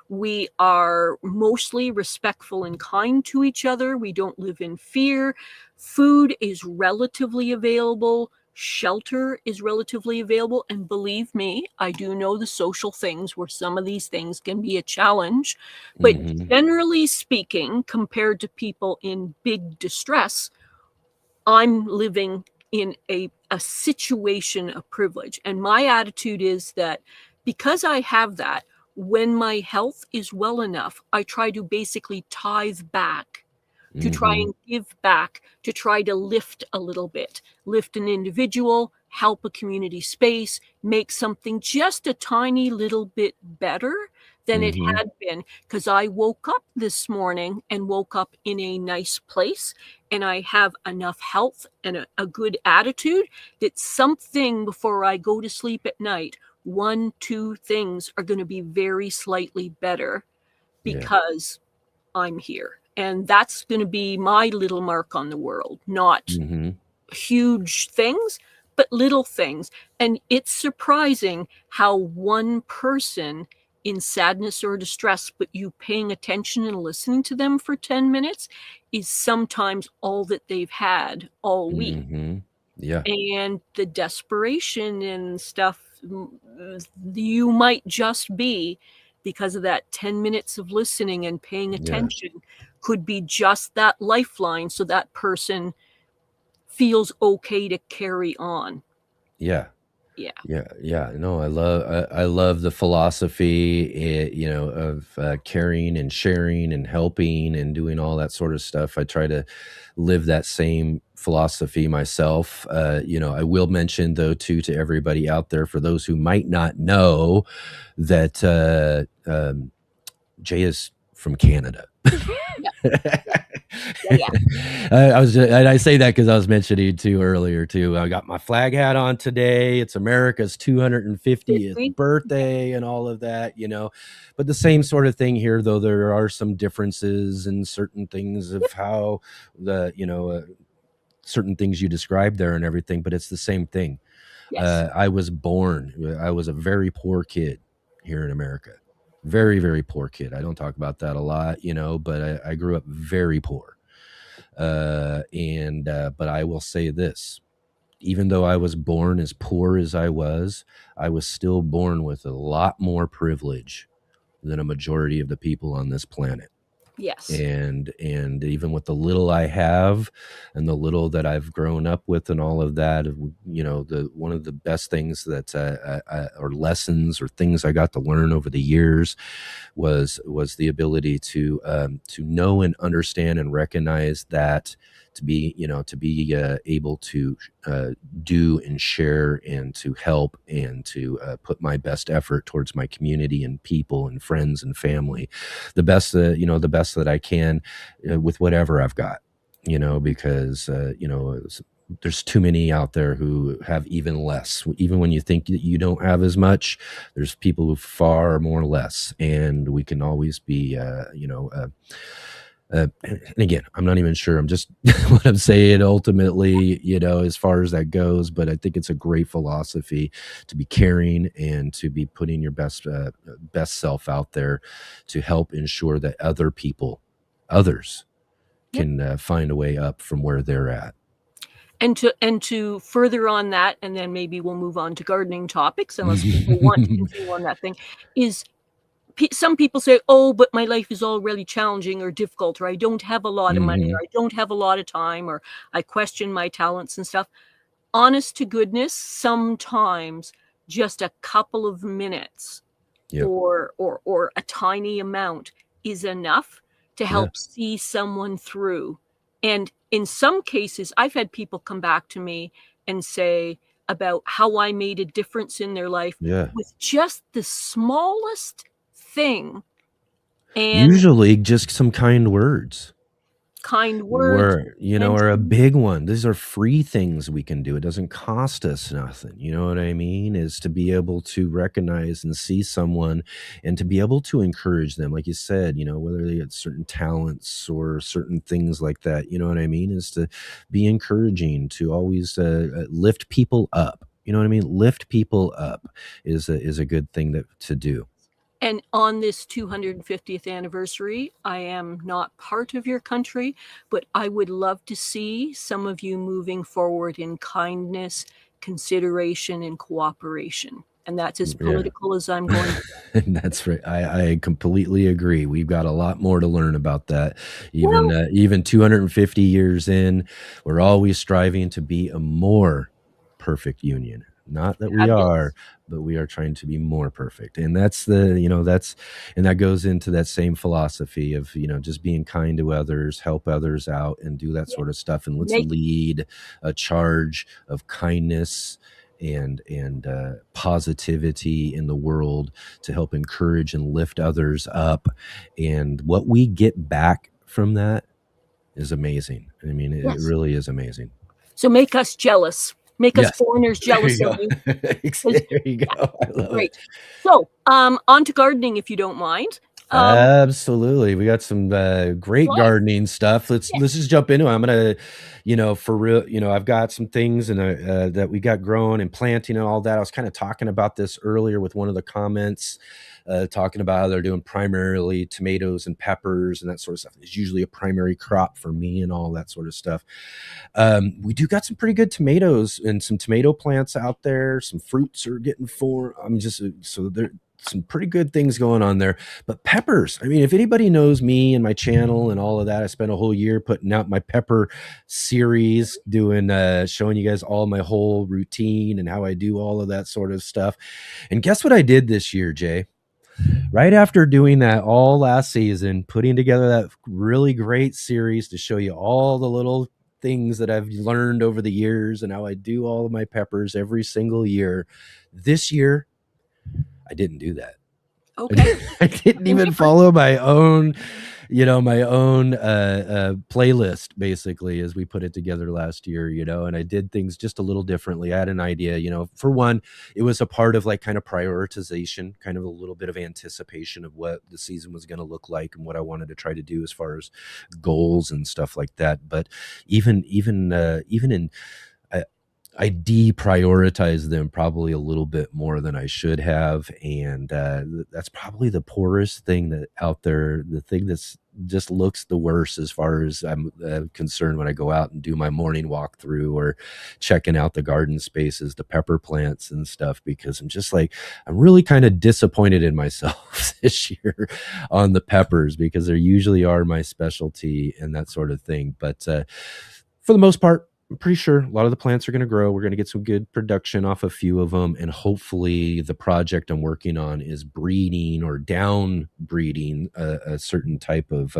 We are mostly respectful and kind to each other. We don't live in fear. Food is relatively available. Shelter is relatively available. And believe me, I do know the social things where some of these things can be a challenge. But Mm-hmm. generally speaking, compared to people in big distress, I'm living in a situation of privilege. And my attitude is that because I have that, when my health is well enough, I try to basically tithe back, to try Mm-hmm. and give back, to try to lift a little bit, lift an individual, help a community space, make something just a tiny little bit better than it Mm-hmm. had been. Because I woke up this morning and woke up in a nice place, and I have enough health and a good attitude that something before I go to sleep at night, 1, 2 things are going to be very slightly better Yeah. because I'm here. And that's going to be my little mark on the world, not Mm-hmm. huge things, but little things. And it's surprising how one person in sadness or distress, but you paying attention and listening to them for 10 minutes is sometimes all that they've had all week. Mm-hmm. Yeah. And the desperation and stuff, you might just be because of that 10 minutes of listening and paying Yeah. attention could be just that lifeline so that person feels okay to carry on. Yeah. Yeah. Yeah. No, I love the philosophy, of caring and sharing and helping and doing all that sort of stuff. I try to live that same philosophy myself. I will mention though too to everybody out there, for those who might not know, that Jay is from Canada. Yeah. I say that because I was mentioning too earlier too. I got my flag hat on today. It's America's 250th birthday and all of that, But the same sort of thing here, though there are some differences in certain things of how certain things you described there and everything. But it's the same thing. Yes. I was a very poor kid here in America. Very, very poor kid. I don't talk about that a lot, but I grew up very poor. But I will say this, even though I was born as poor as I was still born with a lot more privilege than a majority of the people on this planet. Yes. And even with the little I have and the little that I've grown up with and all of that, one of the best things that or lessons or things I got to learn over the years was the ability to know and understand and recognize that, to be able to do and share and to help and to put my best effort towards my community and people and friends and family, the best that I can, with whatever I've got, because there's too many out there who have even less. Even when you think that you don't have as much, there's people who far more less, and we can always be, and again, I'm not even sure. I'm just what I'm saying ultimately, as far as that goes. But I think it's a great philosophy to be caring and to be putting your best self out there to help ensure that others can find a way up from where they're at. And to further on that, and then maybe we'll move on to gardening topics, unless people want to continue on that thing, is some people say, oh, but my life is all really challenging or difficult, or I don't have a lot of money, or I don't have a lot of time, or I question my talents and stuff. Honest to goodness, sometimes just a couple of minutes or a tiny amount is enough to help see someone through. And in some cases, I've had people come back to me and say, about how I made a difference in their life Yeah. with just the smallest thing. And Usually just some kind words. kind words, Were, are a mention. big one. These are free things we can do. It doesn't cost us nothing. You know what I mean? Is to be able to recognize and see someone and to be able to encourage them. Like you said, whether they get certain talents or certain things like that, you know what I mean? Is to be encouraging, to always lift people up. You know what I mean? Lift people up is a good thing to do. And on this 250th anniversary, I am not part of your country, but I would love to see some of you moving forward in kindness, consideration, and cooperation. And that's as Yeah. political as I'm going to That's right. I completely agree. We've got a lot more to learn about that. Even 250 years in, we're always striving to be a more perfect union. Not that we are, but we are trying to be more perfect. And that's that goes into that same philosophy of, just being kind to others, help others out, and do that sort of stuff. And let's lead a charge of kindness and positivity in the world to help encourage and lift others up. And what we get back from that is amazing. I mean, it really is amazing. So make us jealous. Make us foreigners jealous of you. There you go. I love it. So, on to gardening, if you don't mind. Absolutely. We got some great gardening stuff. Let's just jump into it. I'm gonna, for real, I've got some things and that we got growing and planting and all that. I was kind of talking about this earlier with one of the comments, talking about how they're doing primarily tomatoes and peppers and that sort of stuff. It's usually a primary crop for me and all that sort of stuff. We do got some pretty good tomatoes and some tomato plants out there. Some fruits are getting formed. So there some pretty good things going on there. But peppers, I mean, if anybody knows me and my channel and all of that, I spent a whole year putting out my pepper series, doing showing you guys all my whole routine and how I do all of that sort of stuff. And guess what I did this year, Jay? Right after doing that all last season, putting together that really great series to show you all the little things that I've learned over the years and how I do all of my peppers every single year. This year, I didn't do that. Okay. I didn't even follow my own, playlist, basically, as we put it together last year, and I did things just a little differently. I had an idea, for one, it was a part of like kind of prioritization, kind of a little bit of anticipation of what the season was going to look like and what I wanted to try to do as far as goals and stuff like that. But even in, I deprioritize them probably a little bit more than I should have. And that's probably the poorest thing that out there, the thing that's just looks the worst as far as I'm concerned when I go out and do my morning walkthrough or checking out the garden spaces, the pepper plants and stuff, because I'm really kind of disappointed in myself this year on the peppers, because they usually are my specialty and that sort of thing. But for the most part, I'm pretty sure a lot of the plants are going to grow. We're going to get some good production off a few of them. And hopefully the project I'm working on is breeding or down breeding a certain type of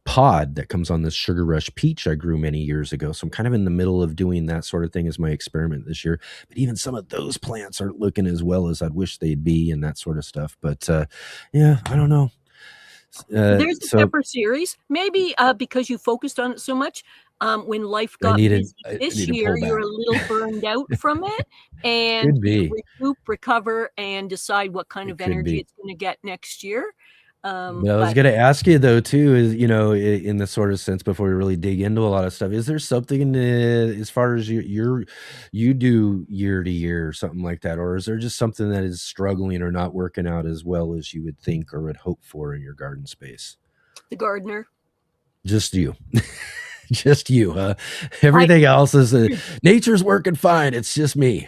pod that comes on this Sugar Rush peach I grew many years ago. So I'm kind of in the middle of doing that sort of thing as my experiment this year. But even some of those plants aren't looking as well as I'd wish they'd be and that sort of stuff. But I don't know. There's the pepper series. Maybe because you focused on it so much, when life got busy this year, you're a little burned out from it, and you recover, and decide what kind of energy it's going to get next year. I was going to ask you though too, is in the sort of sense, before we really dig into a lot of stuff, is there something as far as you do year to year or something like that, or is there just something that is struggling or not working out as well as you would think or would hope for in your garden space? The gardener. Just you. Just you, huh? Everything else is nature's working fine. It's just me.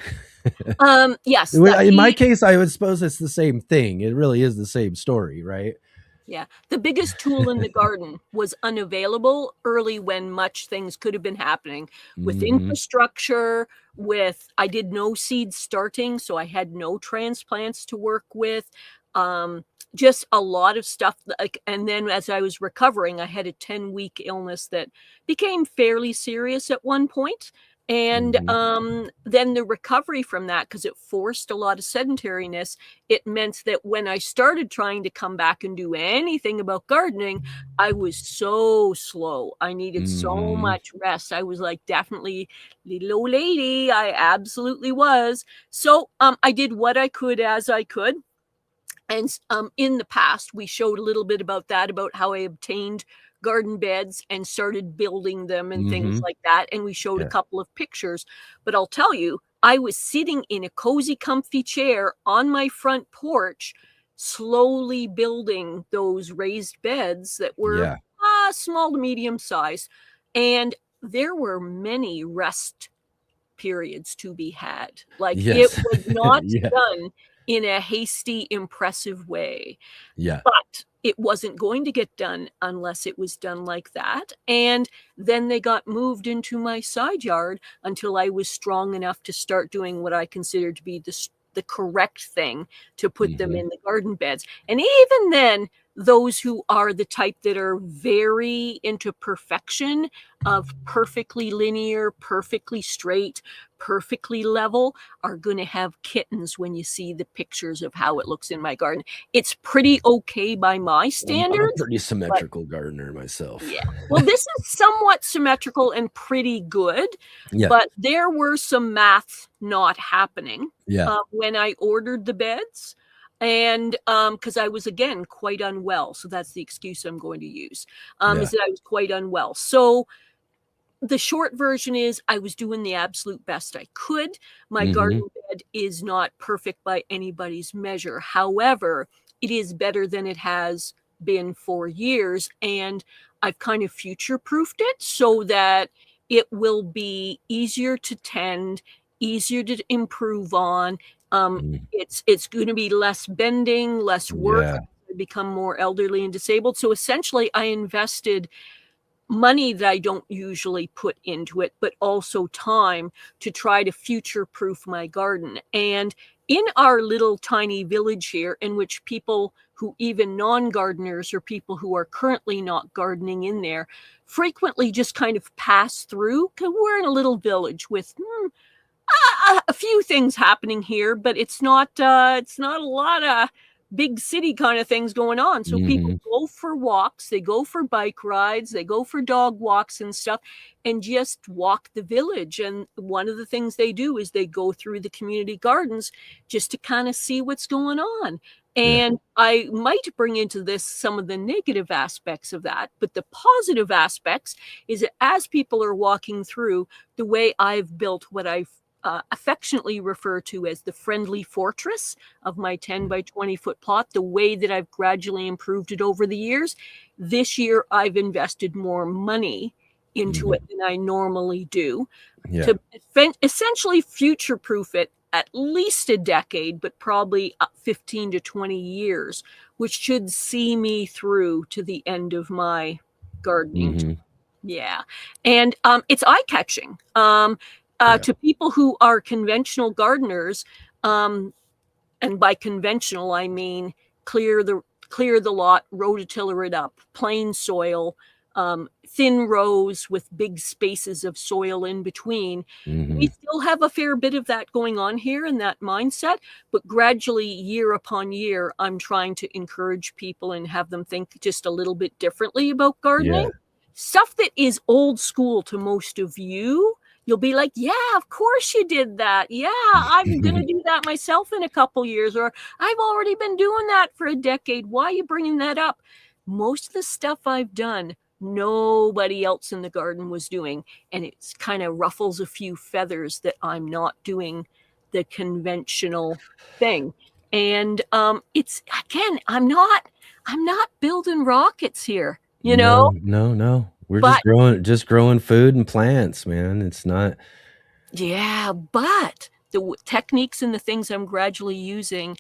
Yes. In my case, I would suppose it's the same thing. It really is the same story, right? Yeah. The biggest tool in the garden was unavailable early when much things could have been happening with infrastructure, I did no seed starting, so I had no transplants to work with. just a lot of stuff. And then as I was recovering, I had a 10-week illness that became fairly serious at one point. And then the recovery from that, because it forced a lot of sedentariness, it meant that when I started trying to come back and do anything about gardening, I was so slow. I needed so much rest. I was like definitely little old lady. I absolutely was. So I did what I could as I could. And in the past, we showed a little bit about that, about how I obtained garden beds and started building them and things like that. And we showed a couple of pictures. But I'll tell you, I was sitting in a cozy, comfy chair on my front porch, slowly building those raised beds that were small to medium size. And there were many rest periods to be had. Like it was not done in a hasty, impressive way. But it wasn't going to get done unless it was done like that. And then they got moved into my side yard until I was strong enough to start doing what I considered to be the correct thing, to put them in the garden beds. And even then, those who are the type that are very into perfection, of perfectly linear, perfectly straight, perfectly level, are going to have kittens when you see the pictures of how it looks in my garden. It's pretty okay by my standards. I'm a pretty symmetrical gardener myself. Yeah. Well, this is somewhat symmetrical and pretty good, but there were some math not happening when I ordered the beds. And because I was, again, quite unwell. So that's the excuse I'm going to use, is that I was quite unwell. So the short version is I was doing the absolute best I could. My garden bed is not perfect by anybody's measure. However, it is better than it has been for years. And I've kind of future-proofed it so that it will be easier to tend, easier to improve on. It's going to be less bending, less work, become more elderly and disabled. So essentially, I invested money that I don't usually put into it, but also time to try to future-proof my garden. And in our little tiny village here, in which people who, even non-gardeners or people who are currently not gardening in there, frequently just kind of pass through, because we're in a little village with a few things happening here, but it's not a lot of big city kind of things going on. So people go for walks, they go for bike rides, they go for dog walks and stuff, and just walk the village. And one of the things they do is they go through the community gardens just to kind of see what's going on. And I might bring into this some of the negative aspects of that, but the positive aspects is that as people are walking through, the way I've built what I've affectionately refer to as the friendly fortress of my 10 by 20 foot plot, the way that I've gradually improved it over the years. This year, I've invested more money into it than I normally do to essentially future-proof it at least a decade, but probably 15 to 20 years, which should see me through to the end of my gardening. Yeah. And it's eye-catching. To people who are conventional gardeners, and by conventional I mean clear the lot, rototiller it up, plain soil, thin rows with big spaces of soil in between. We still have a fair bit of that going on here in that mindset, but gradually, year upon year, I'm trying to encourage people and have them think just a little bit differently about gardening. Stuff that is old school to most of you. You'll be like, yeah, of course you did that. Yeah, I'm going to do that myself in a couple years, or I've already been doing that for a decade. Why are you bringing that up? Most of the stuff I've done, nobody else in the garden was doing. And it kind of ruffles a few feathers that I'm not doing the conventional thing. And it's, again, I'm not building rockets here, you know? No. We're just growing food and plants, man. It's not. Yeah, but the techniques and the things I'm gradually using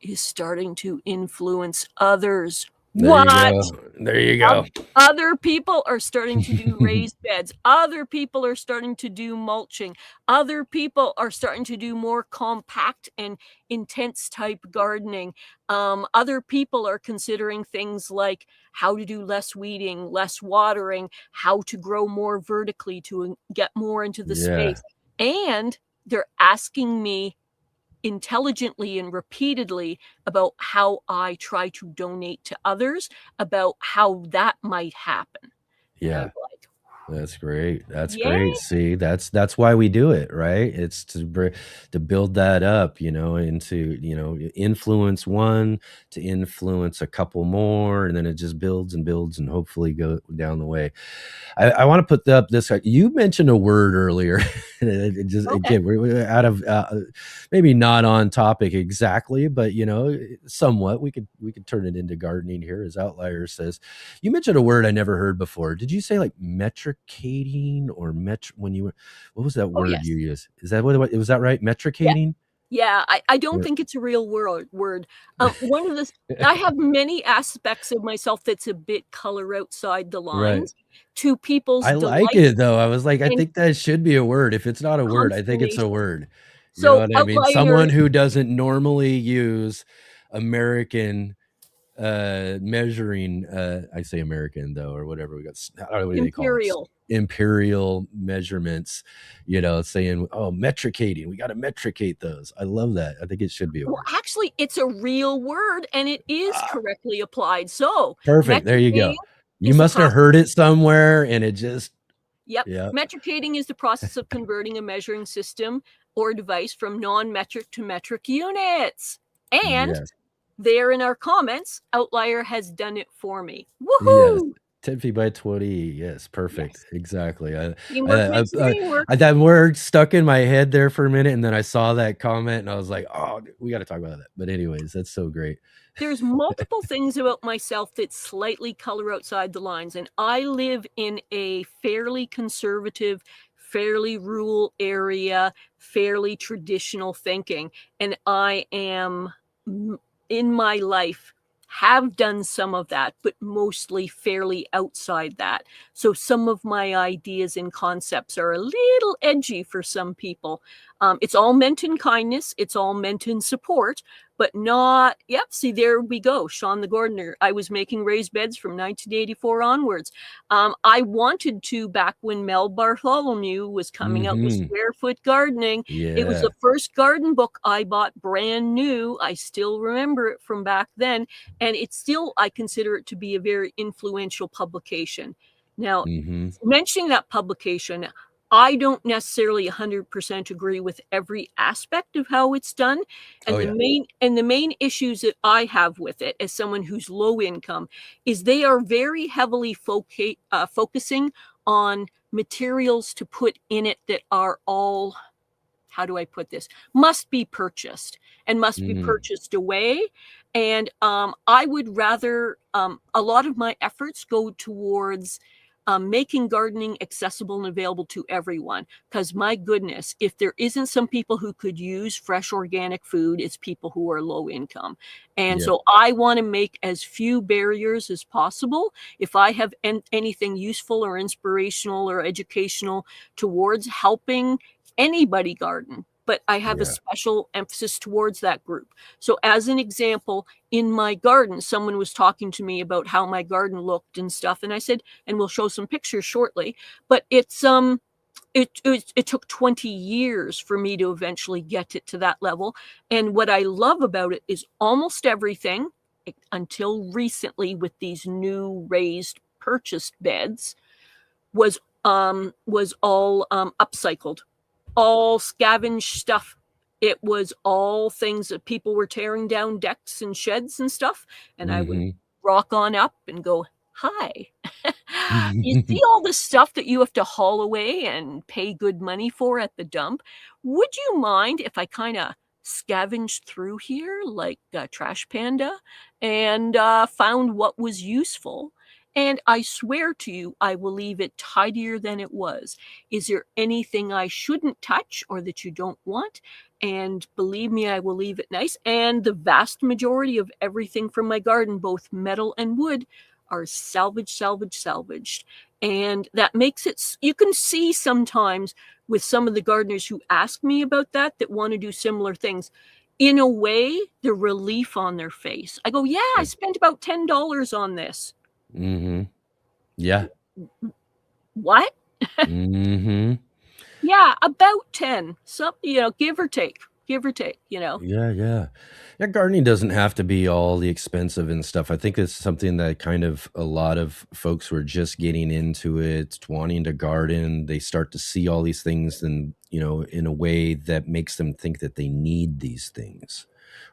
is starting to influence others There you What? go. There you go. Other people are starting to do raised beds. Other people are starting to do mulching. Other people are starting to do more compact and intense type gardening. Other people are considering things like how to do less weeding, less watering, how to grow more vertically to get more into the Yeah. space. And they're asking me intelligently and repeatedly about how I try to donate to others, about how that might happen. And I'm Yeah. like, That's great. That's yeah, great. See, that's why we do it, right? It's to build that up, and to, influence one, to influence a couple more, and then it just builds and builds and hopefully go down the way. I want to put up this. You mentioned a word earlier. It just okay. again, we're out of maybe not on topic exactly, but somewhat. We could turn it into gardening here, as Outlier says. You mentioned a word I never heard before. Did you say like metricating or when you were? What was that Oh, word yes. you used? Is that what was that right? Yeah. Metricating? Yeah, I don't Or- think it's a real word. One of the I have many aspects of myself that's a bit color outside the right. lines to people's I like delight it though. I was like, I and think that should be a word. If it's not a word, I think it's a consternation. word. You know So what I mean? Outlier, Someone who doesn't normally use American measuring I say American though, or whatever we got, I don't know, what do they call it? imperial. Imperial measurements, saying, oh, metricating. We got to metricate those. I love that. I think it should be a Well, word. actually, it's a real word and it is Ah, correctly applied. So, perfect. There you metricating go. You is the must have process. heard it somewhere and it just, Yep. yeah. Metricating is the process of converting a measuring system or device from non-metric to metric units. And Yes. there in our comments, Outlier has done it for me. Yes. Woohoo! 10 feet by 20. Yes, perfect. Yes. Exactly. Teamwork makes the dream work. That word stuck in my head there for a minute, and then I saw that comment, and I was like, "Oh, we got to talk about that." But anyways, that's so great. There's multiple things about myself that slightly color outside the lines, and I live in a fairly conservative, fairly rural area, fairly traditional thinking, and I am in my life have done some of that, but mostly fairly outside that. So some of my ideas and concepts are a little edgy for some people. It's all meant in kindness, it's all meant in support, but not, yep, see, there we go. Sean the Gardener. I was making raised beds from 1984 onwards. I wanted to back when Mel Bartholomew was coming out with Mm-hmm. Square Foot Gardening. It was Yeah. the first garden book I bought brand new. I still remember it from back then. And it's still, I consider it to be a very influential publication. Now, Mm-hmm. mentioning that publication, I don't necessarily 100% agree with every aspect of how it's done. Oh And yeah. the main issues that I have with it as someone who's low income is they are very heavily focusing on materials to put in it that are all, how do I put this, must be purchased and must be Mm-hmm. purchased away. And I would rather, a lot of my efforts go towards making gardening accessible and available to everyone. Because my goodness, if there isn't some people who could use fresh organic food, it's people who are low income. And Yep. so I want to make as few barriers as possible. If I have anything useful or inspirational or educational towards helping anybody garden, but I have a Yeah. special emphasis towards that group. So as an example, in my garden, someone was talking to me about how my garden looked and stuff, and I said, and we'll show some pictures shortly, but it's it took 20 years for me to eventually get it to that level. And what I love about it is almost everything until recently with these new raised purchased beds was all upcycled, all scavenged stuff. It was all things that people were tearing down decks and sheds and stuff. And I would Mm-hmm. rock on up and go, hi. You see all the stuff that you have to haul away and pay good money for at the dump? Would you mind if I kind of scavenged through here like Trash Panda and found what was useful? and I swear to you, I will leave it tidier than it was. Is there anything I shouldn't touch or that you don't want? And believe me, I will leave it nice. And the vast majority of everything from my garden, both metal and wood, are salvaged. And that makes it, you can see sometimes with some of the gardeners who ask me about that want to do similar things, in a way, the relief on their face. I go, yeah, I spent about $10 on this. Mm-hmm. Yeah. What? Mm-hmm. Yeah, about 10. So, give or take, Yeah, yeah. Yeah, gardening doesn't have to be all the expensive and stuff. I think it's something that kind of a lot of folks who are just getting into it, wanting to garden, they start to see all these things and, in a way that makes them think that they need these things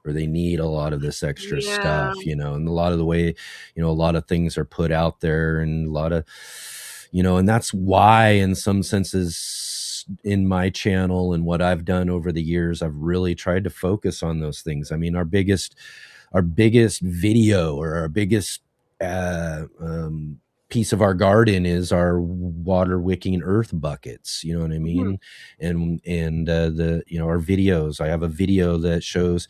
or they need a lot of this extra Yeah. stuff, and a lot of the way, a lot of things are put out there and a lot of, and that's why in some senses in my channel and what I've done over the years, I've really tried to focus on those things. I mean, our biggest video or our biggest piece of our garden is our water wicking earth buckets. You know what I mean? And the our videos. I have a video that shows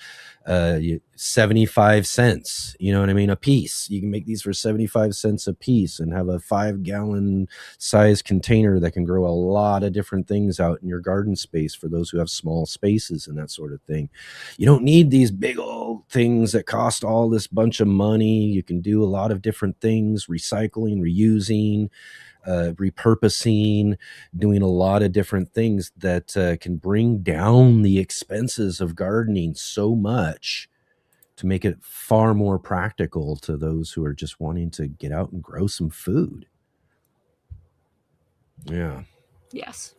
75 cents. You know what I mean? A piece. You can make these for 75 cents a piece and have a 5-gallon size container that can grow a lot of different things out in your garden space for those who have small spaces and that sort of thing. You don't need these big old things that cost all this bunch of money. You can do a lot of different things, recycling, reusing, repurposing, doing a lot of different things that can bring down the expenses of gardening so much to make it far more practical to those who are just wanting to get out and grow some food. Yeah. Yes.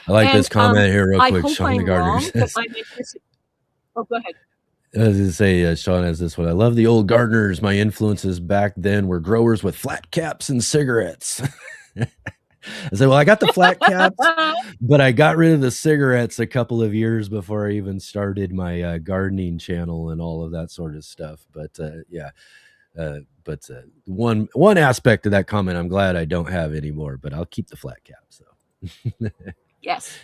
I like this comment here real quick. I hope Sean the I'm Gardener wrong, but says, oh, go ahead. I was going to say, Sean has this one. I love the old gardeners. My influences back then were growers with flat caps and cigarettes. I said, well, I got the flat caps, but I got rid of the cigarettes a couple of years before I even started my gardening channel and all of that sort of stuff. But one aspect of that comment, I'm glad I don't have anymore, but I'll keep the flat caps. So. Yes.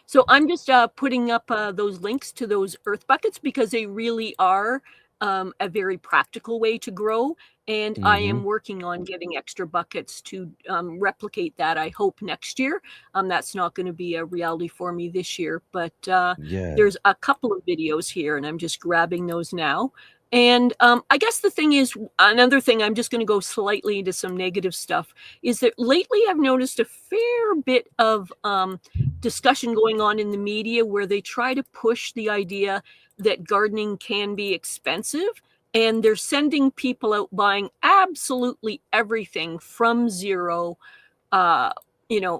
So I'm just putting up those links to those earth buckets because they really are a very practical way to grow. And I am working on getting extra buckets to replicate that, I hope, next year. That's not going to be a reality for me this year, but there's a couple of videos here and I'm just grabbing those now. And I guess the thing is, another thing, I'm just going to go slightly into some negative stuff, is that lately I've noticed a fair bit of discussion going on in the media where they try to push the idea that gardening can be expensive. And they're sending people out buying absolutely everything from zero,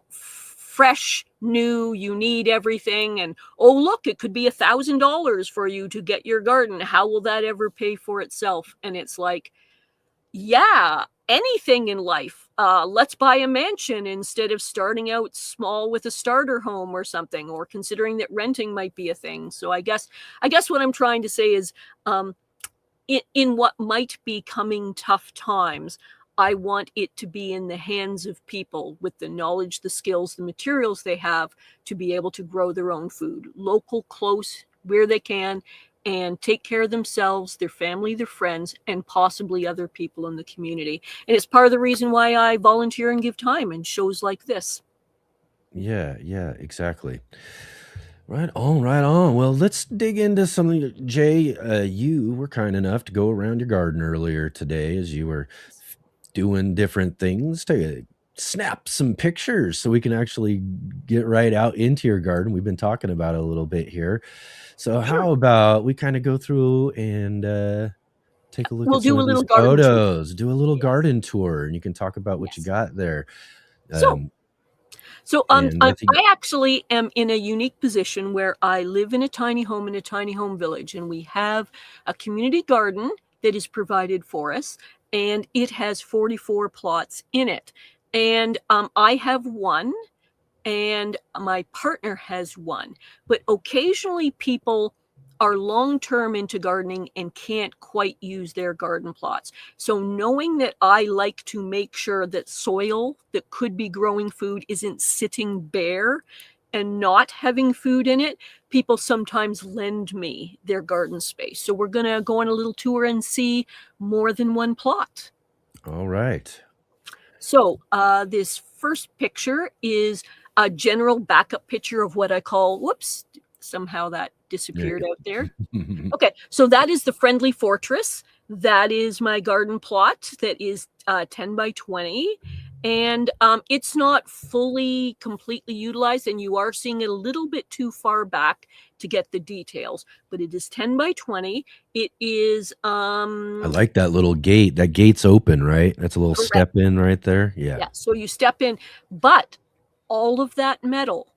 fresh, new, you need everything. And, oh, look, it could be $1,000 for you to get your garden. How will that ever pay for itself? And it's like, yeah, anything in life. Let's buy a mansion instead of starting out small with a starter home or something, or considering that renting might be a thing. So I guess what I'm trying to say is, in what might be coming tough times, I want it to be in the hands of people with the knowledge, the skills, the materials they have to be able to grow their own food, local, close, where they can, and take care of themselves, their family, their friends, and possibly other people in the community. And it's part of the reason why I volunteer and give time in shows like this. Yeah, exactly. Right on. Well, let's dig into something. Jay, you were kind enough to go around your garden earlier today as you were doing different things to snap some pictures so we can actually get right out into your garden. We've been talking about it a little bit here. So how about we kind of go through and take a look at some of these photos, do a little garden tour, and you can talk about what you got there. So I actually am in a unique position where I live in a tiny home in a tiny home village, and we have a community garden that is provided for us, and it has 44 plots in it. And I have one, and my partner has one. But occasionally people are long-term into gardening and can't quite use their garden plots. So knowing that I like to make sure that soil that could be growing food isn't sitting bare and not having food in it, people sometimes lend me their garden space. So we're going to go on a little tour and see more than one plot. All right. So this first picture is a general backup picture of what I call, whoops, somehow that disappeared out there. Okay, so that is the friendly fortress. That is my garden plot that is 10 by 20. And it's not fully completely utilized, and you are seeing it a little bit too far back to get the details, but it is 10 by 20. It is I like that little gate. That gate's open, right? That's a little correct. step in right there. Yeah. Yeah, so you step in, but all of that metal,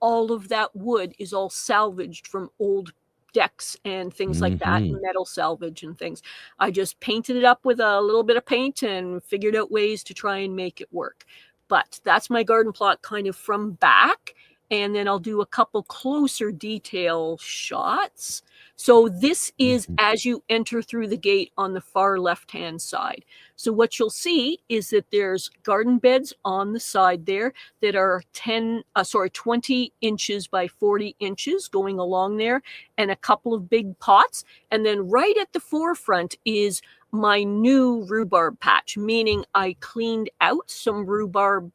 all of that wood is all salvaged from old decks and things like that, metal salvage and things. I just painted it up with a little bit of paint and figured out ways to try and make it work. But that's my garden plot kind of from back. And then I'll do a couple closer detail shots. So this is as you enter through the gate on the far left-hand side. So what you'll see is that there's garden beds on the side there that are 20 inches by 40 inches going along there, and a couple of big pots. And then right at the forefront is my new rhubarb patch, meaning I cleaned out some rhubarb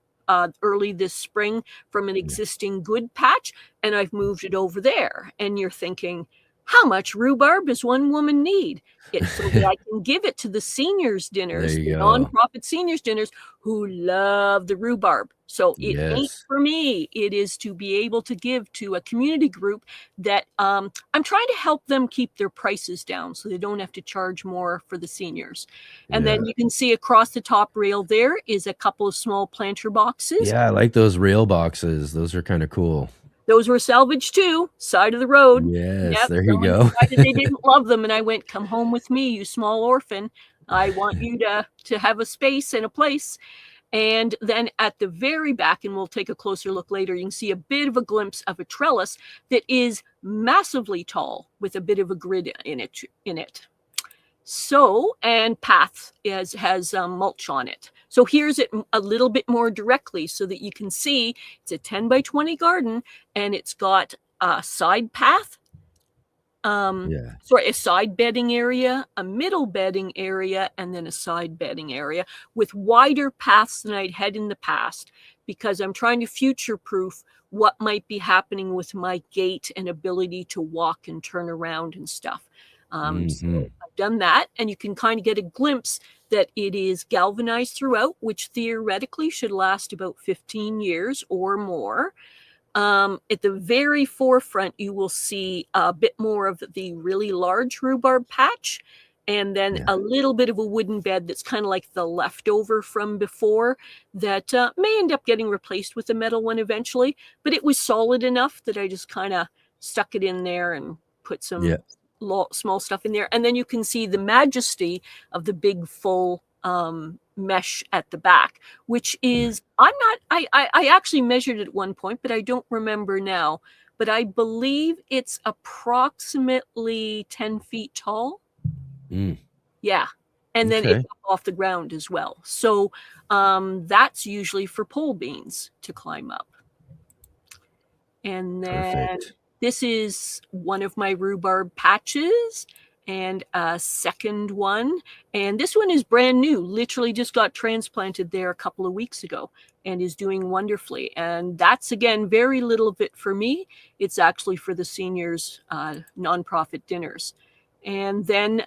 early this spring from an existing good patch, and I've moved it over there. And you're thinking, how much rhubarb does one woman need? It's so that I can give it to the seniors dinners, the nonprofit seniors dinners who love the rhubarb. So it ain't for me. It is to be able to give to a community group that I'm trying to help them keep their prices down so they don't have to charge more for the seniors. And then you can see across the top rail there is a couple of small planter boxes. Yeah, I like those rail boxes. Those are kind of cool. Those were salvaged too, side of the road. Yes, there you go. They didn't love them, and I went, come home with me, you small orphan. I want you to have a space and a place. And then at the very back, and we'll take a closer look later, you can see a bit of a glimpse of a trellis that is massively tall with a bit of a grid in it. So, and path has mulch on it. So here's it a little bit more directly so that you can see it's a 10 by 20 garden, and it's got a side path, a side bedding area, a middle bedding area, and then a side bedding area with wider paths than I'd had in the past, because I'm trying to future-proof what might be happening with my gait and ability to walk and turn around and stuff. So I've done that, and you can kind of get a glimpse that it is galvanized throughout, which theoretically should last about 15 years or more. At the very forefront, you will see a bit more of the really large rhubarb patch, and then a little bit of a wooden bed that's kind of like the leftover from before that may end up getting replaced with a metal one eventually, but it was solid enough that I just kind of stuck it in there and put some small stuff in there. And then you can see the majesty of the big full mesh at the back, which is, I actually measured it at one point, but I don't remember now, but I believe it's approximately 10 feet tall. Yeah. And then it's up off the ground as well. So that's usually for pole beans to climb up. And then this is one of my rhubarb patches, and a second one. And this one is brand new, literally just got transplanted there a couple of weeks ago and is doing wonderfully. And that's, again, very little of it for me. It's actually for the seniors' nonprofit dinners. And then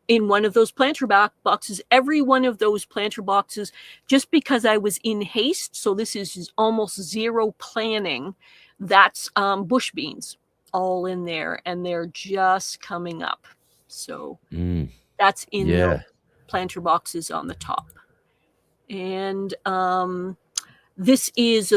in one of those planter boxes, every one of those planter boxes, just because I was in haste, so this is almost zero planning, that's bush beans all in there, and they're just coming up. So that's in the planter boxes on the top. And this is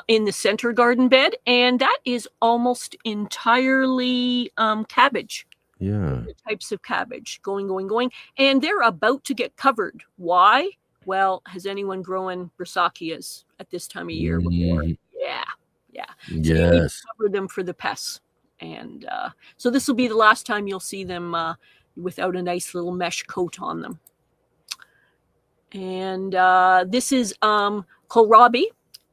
in the center garden bed, and that is almost entirely cabbage. The types of cabbage going. And they're about to get covered. Why? Well, has anyone grown brassicas at this time of year before? Yeah. So you need to cover them for the pests. And so this will be the last time you'll see them without a nice little mesh coat on them. And this is kohlrabi,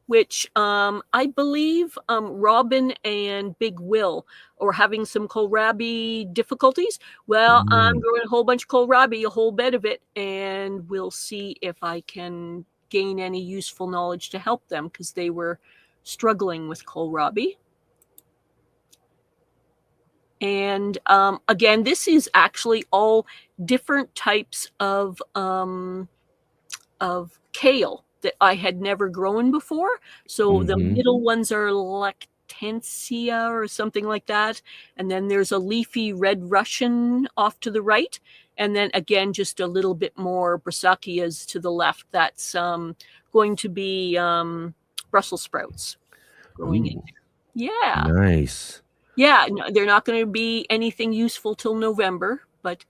which I believe Robin and Big Will are having some kohlrabi difficulties. Well, I'm growing a whole bunch of kohlrabi, a whole bed of it, and we'll see if I can gain any useful knowledge to help them, because they were struggling with kohlrabi. And again, this is actually all different types of kale that I had never grown before. So the middle ones are lactantia or something like that. And then there's a leafy red Russian off to the right. And then again, just a little bit more brassicas to the left. That's going to be Brussels sprouts growing in there. Yeah. Nice. Yeah, no, they're not going to be anything useful till November, but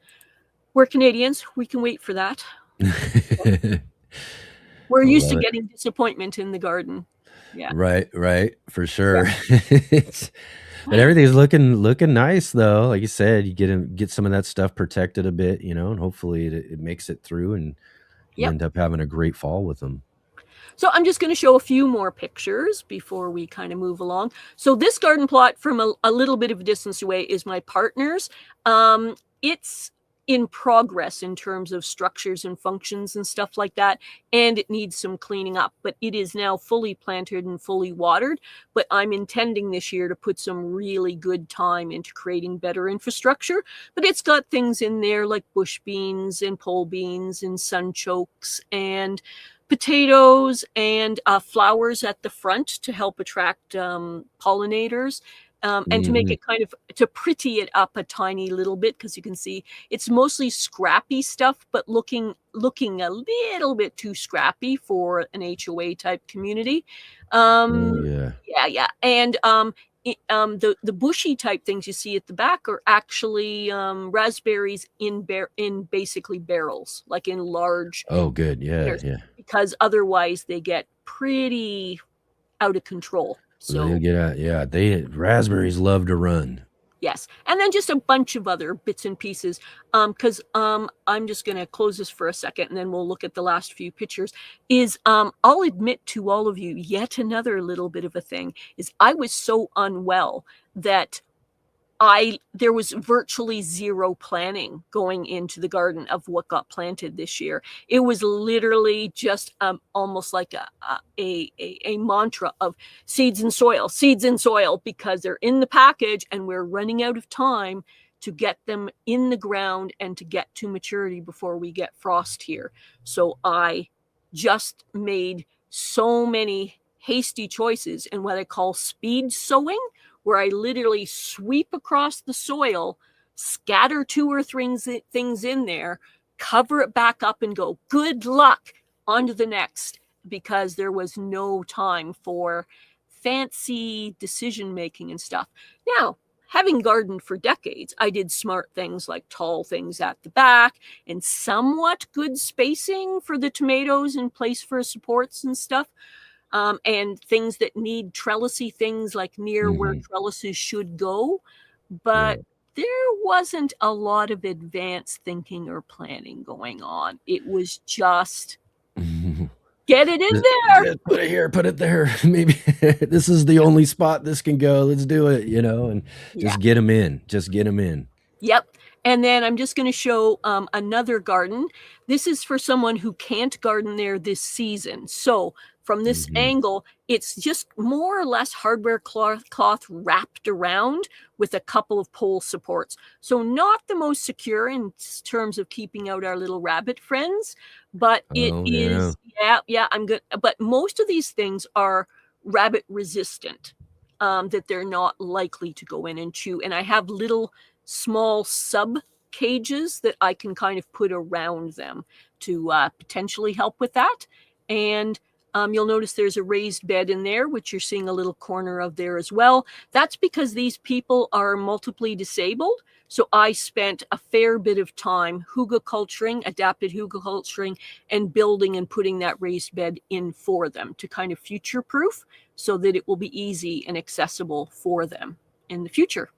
we're Canadians. We can wait for that. We're used to getting disappointment in the garden. Yeah. Right, for sure. But everything's looking nice though. Like you said, you get some of that stuff protected a bit, and hopefully it makes it through, and you end up having a great fall with them. So I'm just going to show a few more pictures before we kind of move along. So this garden plot from a little bit of a distance away is my partner's. It's in progress in terms of structures and functions and stuff like that, and it needs some cleaning up, but it is now fully planted and fully watered. But I'm intending this year to put some really good time into creating better infrastructure. But it's got things in there like bush beans and pole beans and sunchokes and potatoes and flowers at the front to help attract pollinators. And to make it kind of, to pretty it up a tiny little bit, because you can see it's mostly scrappy stuff, but looking a little bit too scrappy for an HOA type community. Yeah. And the bushy type things you see at the back are actually raspberries in basically barrels, like in large. Oh, good. Yeah. Because otherwise they get pretty out of control. So they'll get out. Yeah, raspberries love to run. Yes, and then just a bunch of other bits and pieces. Because I'm just going to close this for a second, and then we'll look at the last few pictures. I'll admit to all of you, yet another little bit of a thing is I was so unwell that there was virtually zero planning going into the garden of what got planted this year. It was literally just almost like a mantra of seeds and soil, because they're in the package and we're running out of time to get them in the ground and to get to maturity before we get frost here. So I just made so many hasty choices in what I call speed sowing, where I literally sweep across the soil, scatter 2 or 3 things in there, cover it back up, and go, good luck, on to the next, because there was no time for fancy decision making and stuff. Now, having gardened for decades, I did smart things like tall things at the back and somewhat good spacing for the tomatoes in place for supports and stuff. And things that need trellisy things like near where trellises should go. But there wasn't a lot of advanced thinking or planning going on. It was just get it in there. Put it here, put it there. Maybe this is the only spot this can go. Let's do it, and just get them in. Just get them in. Yep. And then I'm just going to show another garden. This is for someone who can't garden there this season. So from this angle, it's just more or less hardware cloth wrapped around with a couple of pole supports. So not the most secure in terms of keeping out our little rabbit friends, but it is, I'm good. But most of these things are rabbit resistant, that they're not likely to go in and chew. And I have little small sub cages that I can kind of put around them to potentially help with that. And you'll notice there's a raised bed in there, which you're seeing a little corner of there as well. That's because these people are multiply disabled. So I spent a fair bit of time hugelkulturing, adapted hugelkulturing, and building and putting that raised bed in for them to kind of future-proof so that it will be easy and accessible for them in the future.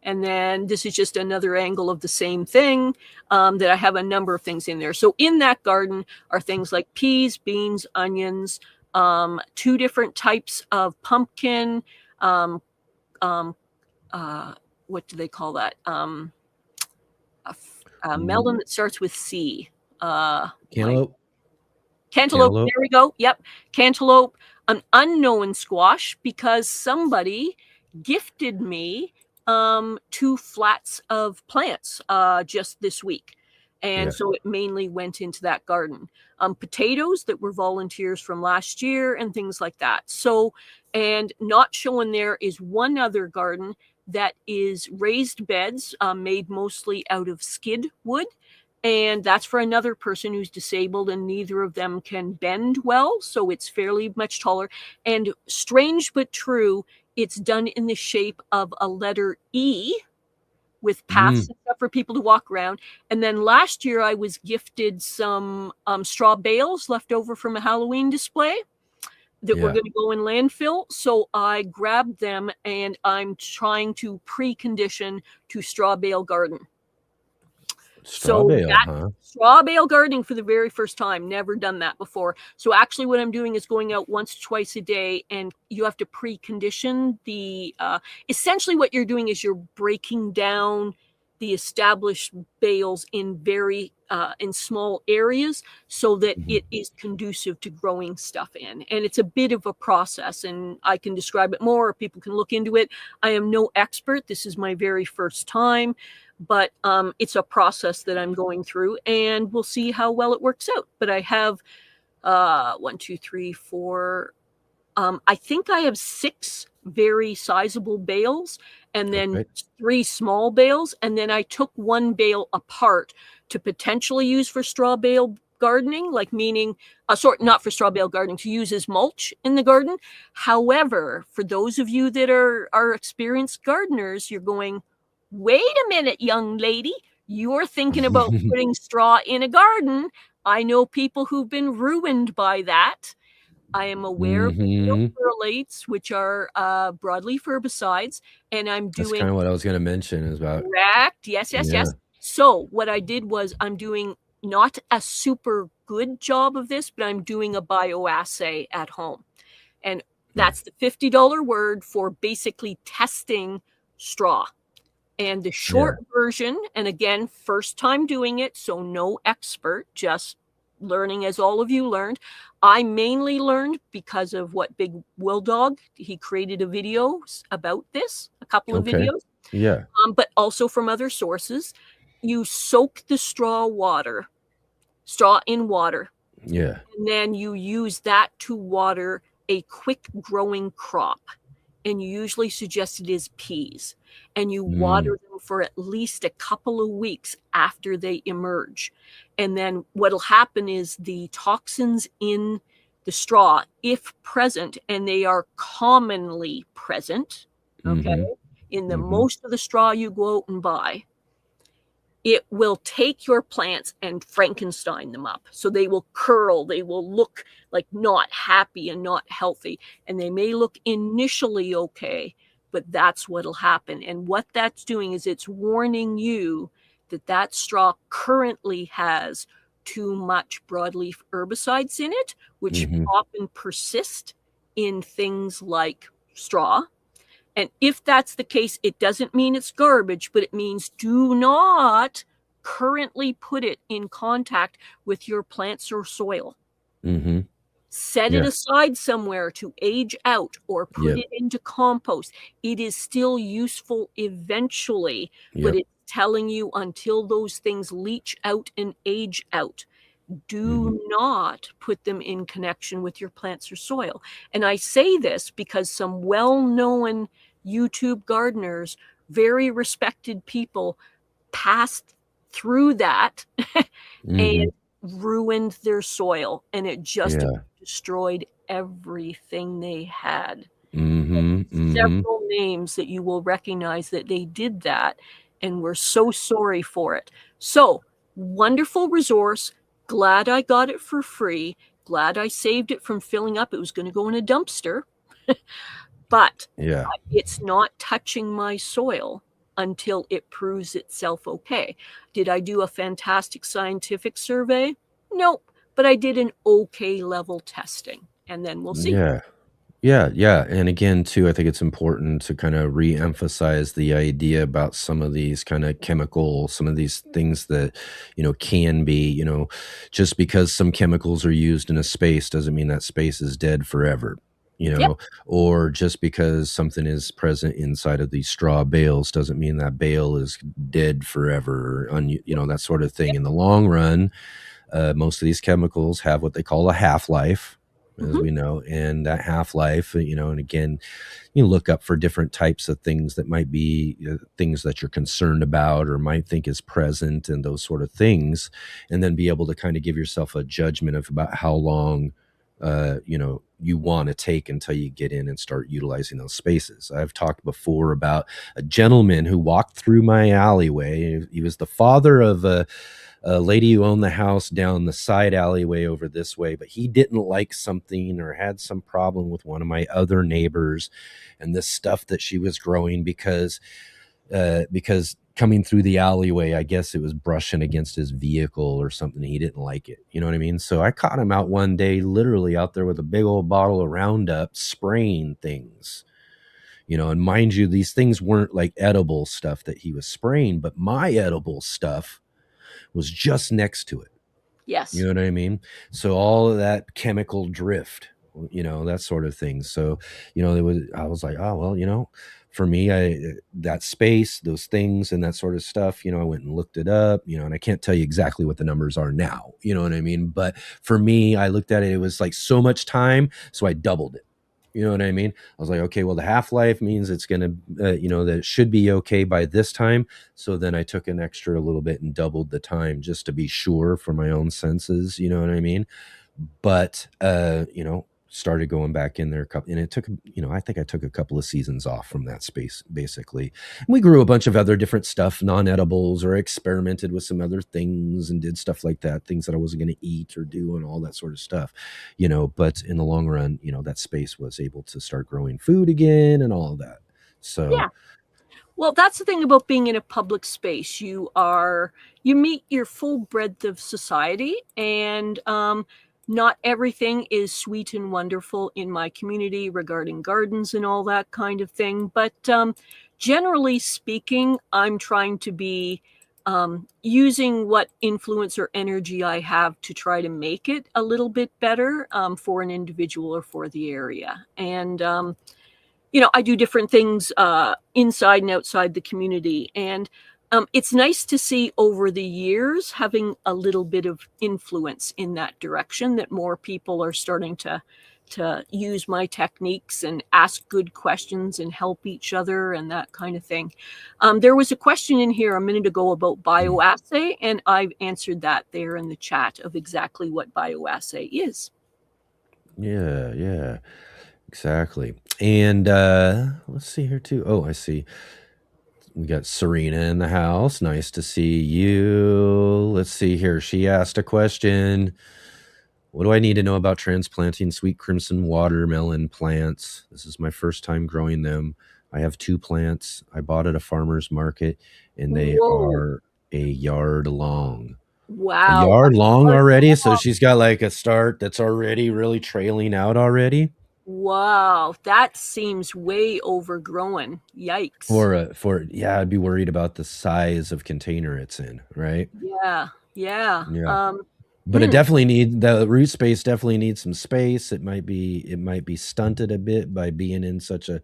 And then this is just another angle of the same thing, that I have a number of things in there. So in that garden are things like peas, beans, onions, 2 different types of pumpkin, what do they call that? A melon that starts with C. Cantaloupe. Cantaloupe. There we go. Yep. Cantaloupe. An unknown squash, because somebody gifted me 2 flats of plants just this week. And so it mainly went into that garden. Potatoes that were volunteers from last year and things like that. So, and not showing there is one other garden that is raised beds made mostly out of skid wood. And that's for another person who's disabled, and neither of them can bend well. So it's fairly much taller. And strange but true, it's done in the shape of a letter E with paths and stuff for people to walk around. And then last year I was gifted some straw bales left over from a Halloween display that were going to go in landfill. So I grabbed them, and I'm trying to precondition to straw bale garden. Straw bale, straw bale gardening for the very first time. Never done that before. So actually what I'm doing is going out once, twice a day, and you have to precondition the, essentially what you're doing is you're breaking down the established bales in very, in small areas so that it is conducive to growing stuff in. And it's a bit of a process, and I can describe it more, or people can look into it. I am no expert. This is my very first time. But it's a process that I'm going through, and we'll see how well it works out. But I have 1, 2, 3, 4. I think I have 6 very sizable bales, and then 3 small bales. And then I took 1 bale apart to potentially use for straw bale gardening, like meaning not for straw bale gardening, to use as mulch in the garden. However, for those of you that are experienced gardeners, you're going, wait a minute, young lady, you're thinking about putting straw in a garden. I know people who've been ruined by that. I am aware of perlates, which are broadleaf herbicides, and I'm doing— That's kind of what I was going to mention is about— Correct. Yes. So what I did was I'm doing not a super good job of this, but I'm doing a bioassay at home. And that's the $50 word for basically testing straw. And the short version, and again, first time doing it, so no expert, just learning as all of you learned. I mainly learned because of what Big Will Dog, he created a video about this, a couple of videos. Yeah. But also from other sources. You soak the straw in water. Yeah. And then you use that to water a quick growing crop. And you usually suggest it is peas. And you water them for at least a couple of weeks after they emerge. And then what'll happen is the toxins in the straw, if present, and they are commonly present, in the most of the straw you go out and buy, it will take your plants and Frankenstein them up. So they will curl, they will look like not happy and not healthy. And they may look initially okay, but that's what'll happen. And what that's doing is it's warning you that that straw currently has too much broadleaf herbicides in it, which often persist in things like straw. And if that's the case, it doesn't mean it's garbage, but it means do not currently put it in contact with your plants or soil. Set it aside somewhere to age out or put it into compost. It is still useful eventually, but it's telling you until those things leach out and age out, do not put them in connection with your plants or soil. And I say this because some well-known YouTube gardeners, very respected people, passed through that and ruined their soil, and it just destroyed everything they had. Several names that you will recognize that they did that, and we're so sorry for it. So, wonderful resource. Glad I got it for free. Glad I saved it from filling up. It was going to go in a dumpster. But it's not touching my soil. until it proves itself okay. Did I do a fantastic scientific survey? Nope, but I did an okay level testing, and then we'll see. Yeah. Yeah. And again, too, I think it's important to kind of re-emphasize the idea about some of these kind of chemical, some of these things that, can be, just because some chemicals are used in a space doesn't mean that space is dead forever. Yep. Or just because something is present inside of these straw bales doesn't mean that bale is dead forever, that sort of thing. In the long run, most of these chemicals have what they call a half-life, as we know, and that half-life, and again, you look up for different types of things that might be things that you're concerned about or might think is present and those sort of things, and then be able to kind of give yourself a judgment of about how long you want to take until you get in and start utilizing those spaces. I've talked before about a gentleman who walked through my alleyway. He was the father of a lady who owned the house down the side alleyway over this way, but he didn't like something or had some problem with one of my other neighbors and this stuff that she was growing because coming through the alleyway, I guess it was brushing against his vehicle or something. He didn't like it. You know what I mean? So I caught him out one day, literally out there with a big old bottle of Roundup spraying things. And mind you, these things weren't like edible stuff that he was spraying, but my edible stuff was just next to it. Yes. You know what I mean? So all of that chemical drift, that sort of thing. So, I was like, oh, well, for me, that space, those things and that sort of stuff, I went and looked it up, and I can't tell you exactly what the numbers are now, you know what I mean? But for me, I looked at it, it was like so much time. So I doubled it. You know what I mean? I was like, okay, well, the half-life means it's going to, that it should be okay by this time. So then I took an extra a little bit and doubled the time just to be sure for my own senses. You know what I mean? But, started going back in there and it took, I think I took a couple of seasons off from that space, basically. And we grew a bunch of other different stuff, non-edibles, or experimented with some other things and did stuff like that, things that I wasn't going to eat or do and all that sort of stuff, but in the long run, that space was able to start growing food again and all of that. So yeah. Well, that's the thing about being in a public space. You meet your full breadth of society, and not everything is sweet and wonderful in my community regarding gardens and all that kind of thing. But generally speaking, I'm trying to be using what influence or energy I have to try to make it a little bit better for an individual or for the area. And I do different things inside and outside the community. And it's nice to see over the years having a little bit of influence in that direction, that more people are starting to use my techniques and ask good questions and help each other and that kind of thing. There was a question in here a minute ago about bioassay, and I've answered that there in the chat of exactly what bioassay is. Yeah. Exactly. And let's see here too. Oh, I see. We got Serena in the house. Nice to see you. Let's see here. She asked a question. What do I need to know about transplanting sweet crimson watermelon plants? This is my first time growing them. I have 2 plants. I bought at a farmer's market, and they are a yard long. Wow. A yard long already? So she's got like a start that's already really trailing out already? Wow, that seems way overgrown. Yikes. Yeah, I'd be worried about the size of container it's in, right? Yeah. But it definitely the root space definitely needs some space. It might be stunted a bit by being in such a,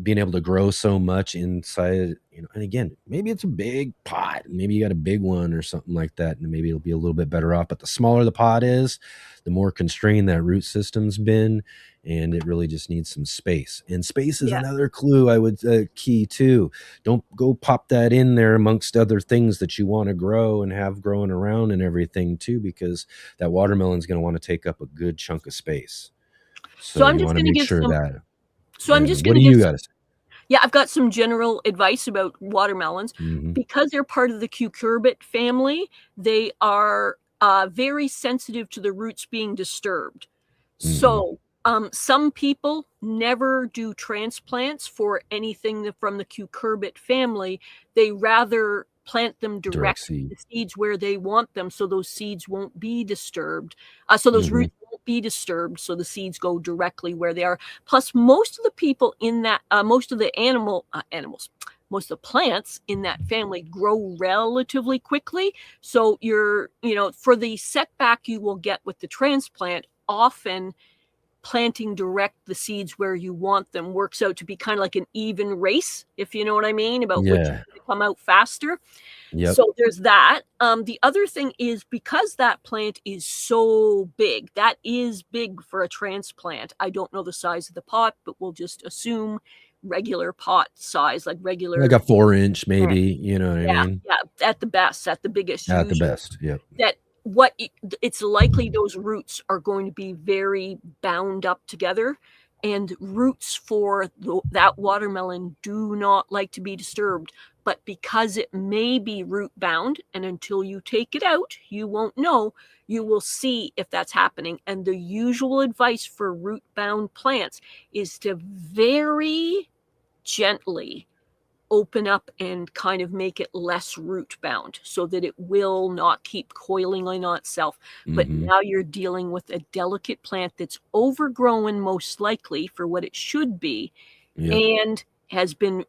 being able to grow so much inside, and again, maybe it's a big pot, maybe you got a big one or something like that, and maybe it'll be a little bit better off. But the smaller the pot is, the more constrained that root system's been, and it really just needs some space. And space is another clue I would key too. Don't go pop that in there amongst other things that you want to grow and have growing around and everything too, because that watermelon's going to want to take up a good chunk of space. So I'm you just want to going to make give sure some. that. So I'm just What going do to you give. got to say? Yeah, I've got some general advice about watermelons. Because they're part of the cucurbit family. They are very sensitive to the roots being disturbed. So Some people never do transplants for anything from the cucurbit family. They rather plant them Direct direct seed. the seeds where they want them, so those seeds won't be disturbed. So those Mhm. roots won't be disturbed, so the seeds go directly where they are. Plus, most of the people in that, most of the animals, most of the plants in that family grow relatively quickly. So for the setback you will get with the transplant, often planting direct the seeds where you want them works out to be kind of like an even race, if you know what I mean, about which is Yeah. going to come out faster. Yep. So there's that. The other thing is, because that plant is so big, that is big for a transplant. I don't know the size of the pot, but we'll just assume regular pot size, like Like regular a 4-inch plant. maybe, you know what I Yeah, mean? yeah, at the best, at the biggest At the usually. best. Yep. That it's likely those roots are going to be very bound up together, and roots for that watermelon do not like to be disturbed. But because it may be root bound, and until you take it out, you won't know, you will see if that's happening. And the usual advice for root bound plants is to very gently open up and kind of make it less root bound so that it will not keep coiling on itself. But Mhm. now you're dealing with a delicate plant that's overgrown, most likely, for what it should be, Yep. and has been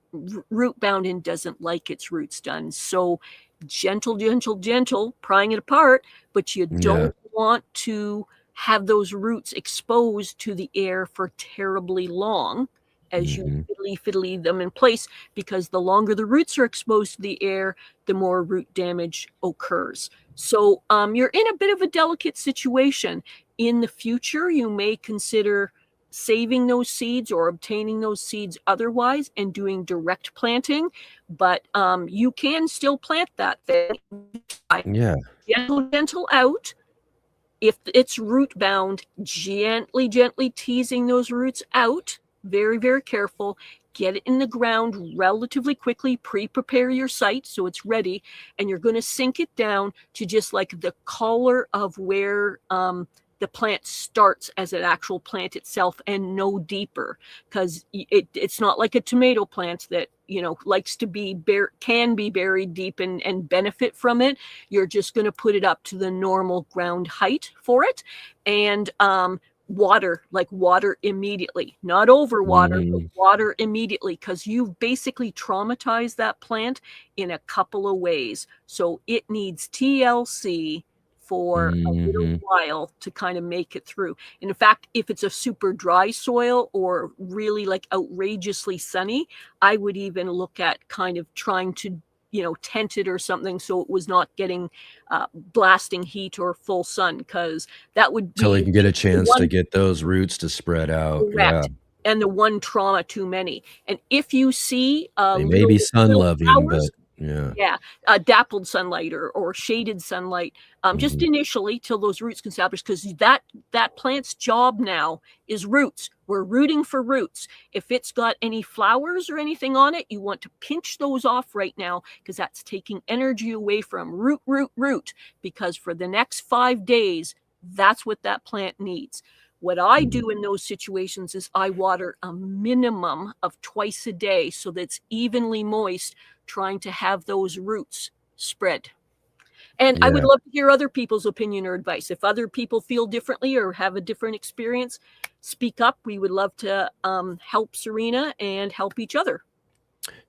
root bound and doesn't like its roots done. So gentle, gentle, gentle, prying it apart, but you Yeah. don't want to have those roots exposed to the air for terribly long as you Mhm. fiddly them in place, because the longer the roots are exposed to the air, the more root damage occurs. So you're in a bit of a delicate situation. In the future, you may consider saving those seeds or obtaining those seeds otherwise and doing direct planting, but you can still plant that thing. Yeah. Gentle, gentle out. If it's root bound, gently, gently teasing those roots out. Very, very careful. Get it in the ground relatively quickly. Prepare your site so it's ready, and you're going to sink it down to just like the collar of where the plant starts as an actual plant itself, and no deeper, because it's not like a tomato plant that likes to can be buried deep and benefit from it. You're just going to put it up to the normal ground height for it, and water immediately, not over water, but Mhm. water immediately, because you've basically traumatized that plant in a couple of ways. So it needs TLC for a little Mhm. while to kind of make it through. And in fact, if it's a super dry soil or really like outrageously sunny, I would even look at kind of trying to tent it or something so it was not getting blasting heat or full sun, because that would Till they be can get a the chance to one. get those roots to spread out. Yeah. Correct. And the one trauma too many. And if you see They may be sun little loving, flowers, but yeah. yeah, dappled sunlight or shaded sunlight, just Mhm. initially till those roots can establish, because that plant's job now is roots. We're rooting for roots. If it's got any flowers or anything on it, you want to pinch those off right now, because that's taking energy away from root, because for the next 5 days, that's what that plant needs. What I Mhm. do in those situations is I water a minimum of twice a day so that's evenly moist, trying to have those roots spread. And I would Yeah. love to hear other people's opinion or advice. If other people feel differently or have a different experience, speak up. We would love to help Serena and help each other.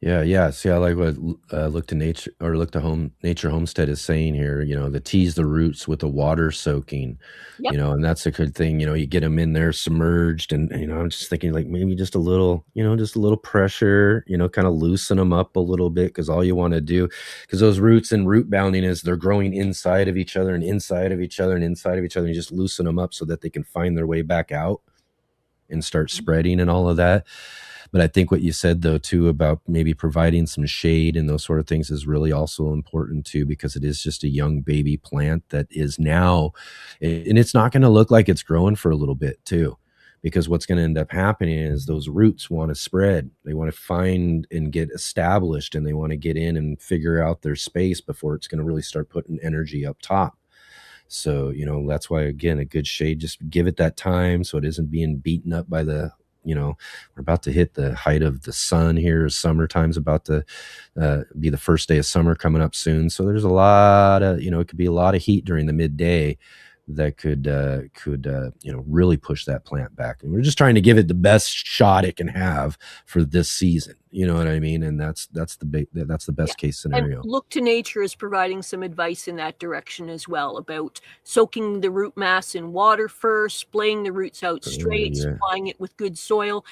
Yeah. See, I like what Look to Nature or Look to Home Nature Homestead is saying here, to tease the roots with the water soaking, Yep. and that's a good thing. You get them in there submerged, and I'm just thinking like maybe just a little pressure, kind of loosen them up a little bit, because all you want to do, because those roots and root bounding is they're growing inside of each other and inside of each other and inside of each other, and you just loosen them up so that they can find their way back out and start spreading and all of that. But I think what you said though too about maybe providing some shade and those sort of things is really also important too, because it is just a young baby plant that is now, and it's not going to look like it's growing for a little bit too, because what's going to end up happening is those roots want to spread. They want to find and get established, and they want to get in and figure out their space before it's going to really start putting energy up top. So, you know, that's why, again, a good shade, just give it that time so it isn't being beaten up by the, you know, we're about to hit the height of the sun here. Summertime's about to be the first day of summer coming up soon. So there's a lot of, you know, it could be a lot of heat during the midday that could you know, really push that plant back. And we're just trying to give it the best shot it can have for this season. You know what I mean? And that's the best case scenario. And Look to Nature is providing some advice in that direction as well, about soaking the root mass in water first, splaying the roots out straight, supplying it with good soil.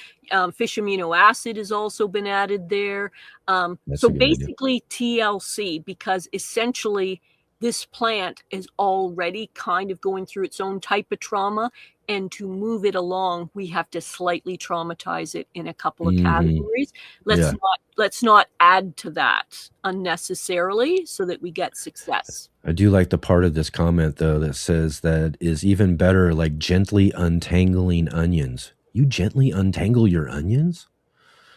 Fish amino acid has also been added there. So basically TLC, because essentially this plant is already kind of going through its own type of trauma, and to move it along, we have to slightly traumatize it in a couple of categories. Let's not add to that unnecessarily so that we get success. I do like the part of this comment, though, that says that is even better, like gently untangling onions. You gently untangle your onions?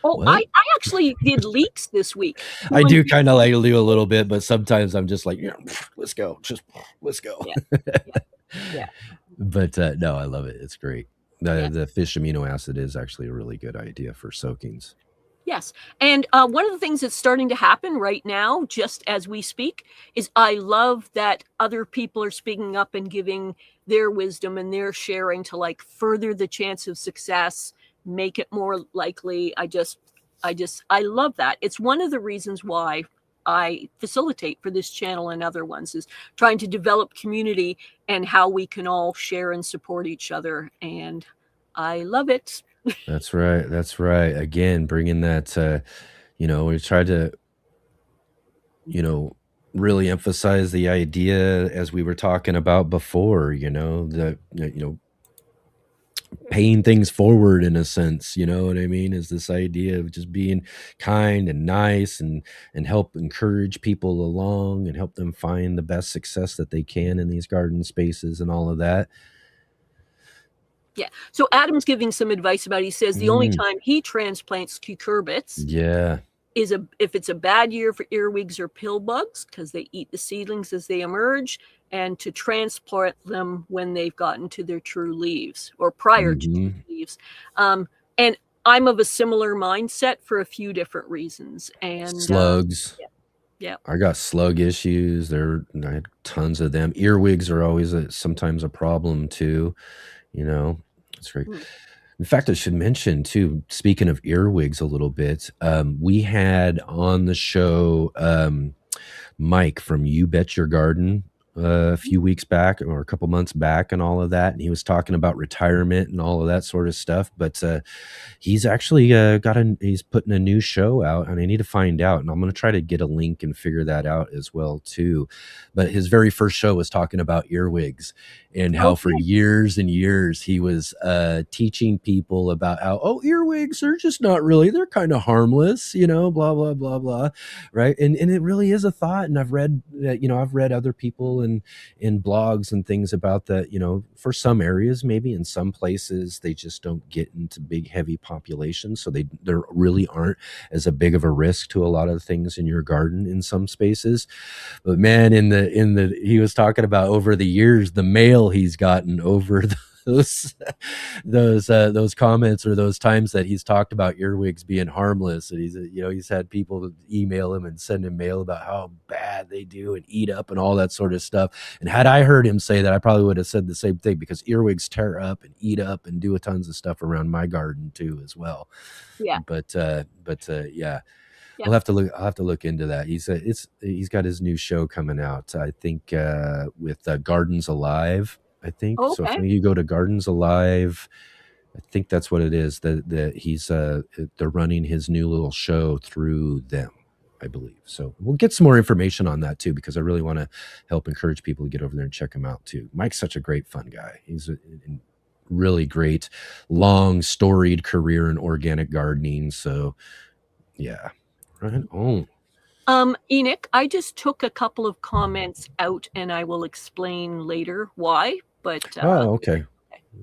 Oh, I actually did leeks this week. I do kind of like do a little bit, but sometimes I'm just like, yeah, let's go. Let's go. Yeah. But no, I love it. It's great. The fish amino acid is actually a really good idea for soakings. Yes. And one of the things that's starting to happen right now, just as we speak, is I love that other people are speaking up and giving their wisdom and their sharing to like further the chance of success, make it more likely. I love that. It's one of the reasons why I facilitate for this channel and other ones, is trying to develop community and how we can all share and support each other. And I love it. That's right. That's right. Again, bringing that, you know, we tried to, you know, really emphasize the idea, as we were talking about before, you know, that, you know, paying things forward in a sense, you know what I mean, is this idea of just being kind and nice and help encourage people along and help them find the best success that they can in these garden spaces and all of that. Yeah. So Adam's giving some advice about, he says the only time he transplants cucurbits is if it's a bad year for earwigs or pill bugs, because they eat the seedlings as they emerge, and to transplant them when they've gotten to their true leaves or prior to true leaves. And I'm of a similar mindset for a few different reasons. And slugs. Yeah. I got slug issues. I had tons of them. Earwigs are always sometimes a problem too. You know, it's great. In fact, I should mention too, speaking of earwigs a little bit, we had on the show Mike from You Bet Your Garden a few weeks back, or a couple months back, and all of that. And he was talking about retirement and all of that sort of stuff. But he's actually he's putting a new show out, and I need to find out. And I'm going to try to get a link and figure that out as well too. But his very first show was talking about earwigs and how for years and years he was teaching people about how, earwigs are just not really, they're kind of harmless, you know, blah, blah, blah, blah. Right. And it really is a thought. And I've read other people in blogs and things about that, you know, for some areas, maybe in some places, they just don't get into big, heavy populations. So there really aren't as a big of a risk to a lot of things in your garden in some spaces. But man, he was talking about over the years, the mail he's gotten over those comments, or those times that he's talked about earwigs being harmless, and he's had people email him and send him mail about how bad they do and eat up and all that sort of stuff. And had I heard him say that, I probably would have said the same thing, because earwigs tear up and eat up and do tons of stuff around my garden too as well. Yeah. But yeah. I'll have to look into that. He's got his new show coming out, I think, with Gardens Alive, I think. Okay. So if you go to Gardens Alive, I think that's what it is, that he's they're running his new little show through them, I believe. So we'll get some more information on that too, because I really want to help encourage people to get over there and check him out too. Mike's such a great, fun guy. He's a really great, long, storied career in organic gardening. So yeah. Right on. Enoch, I just took a couple of comments out, and I will explain later why. But okay.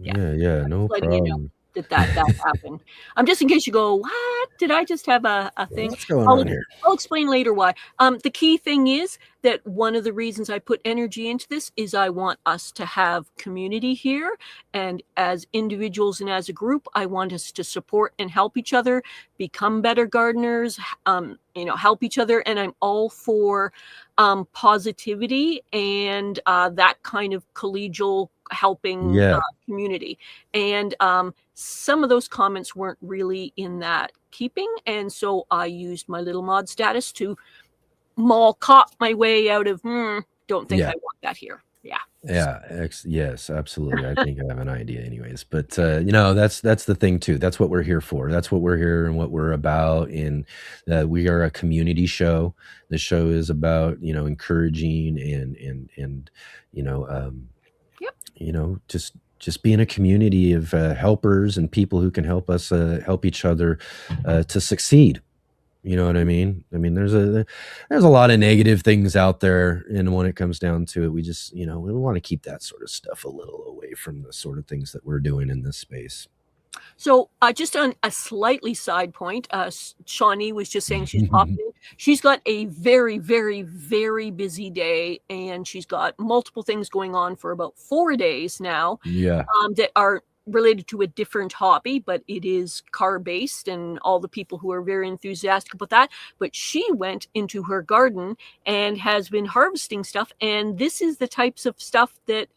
Yeah, no problem. that happened. Just in case you go, what? Did I just have a thing? What's going on here? I'll explain later why. The key thing is that one of the reasons I put energy into this is I want us to have community here. And as individuals and as a group, I want us to support and help each other, become better gardeners, help each other. And I'm all for positivity and that kind of collegial helping community. And some of those comments weren't really in that keeping. And so I used my little mod status to mall cop my way out of, don't think I want that here. Yeah. Yeah. Yes, absolutely. I think I have an idea anyways, but that's the thing too. That's what we're here for. That's what we're here and what we're about. And we are a community show. The show is about, encouraging and just being a community of helpers and people who can help us help each other to succeed. You know what I mean? I mean, there's a lot of negative things out there, and when it comes down to it, we just, we want to keep that sort of stuff a little away from the sort of things that we're doing in this space. So just on a slightly side point, Shawnee was just saying she's popping in. She's got a very, very, very busy day, and she's got multiple things going on for about 4 days now. Yeah. That are related to a different hobby, but it is car based, and all the people who are very enthusiastic about that. But she went into her garden and has been harvesting stuff, and this is the types of stuff that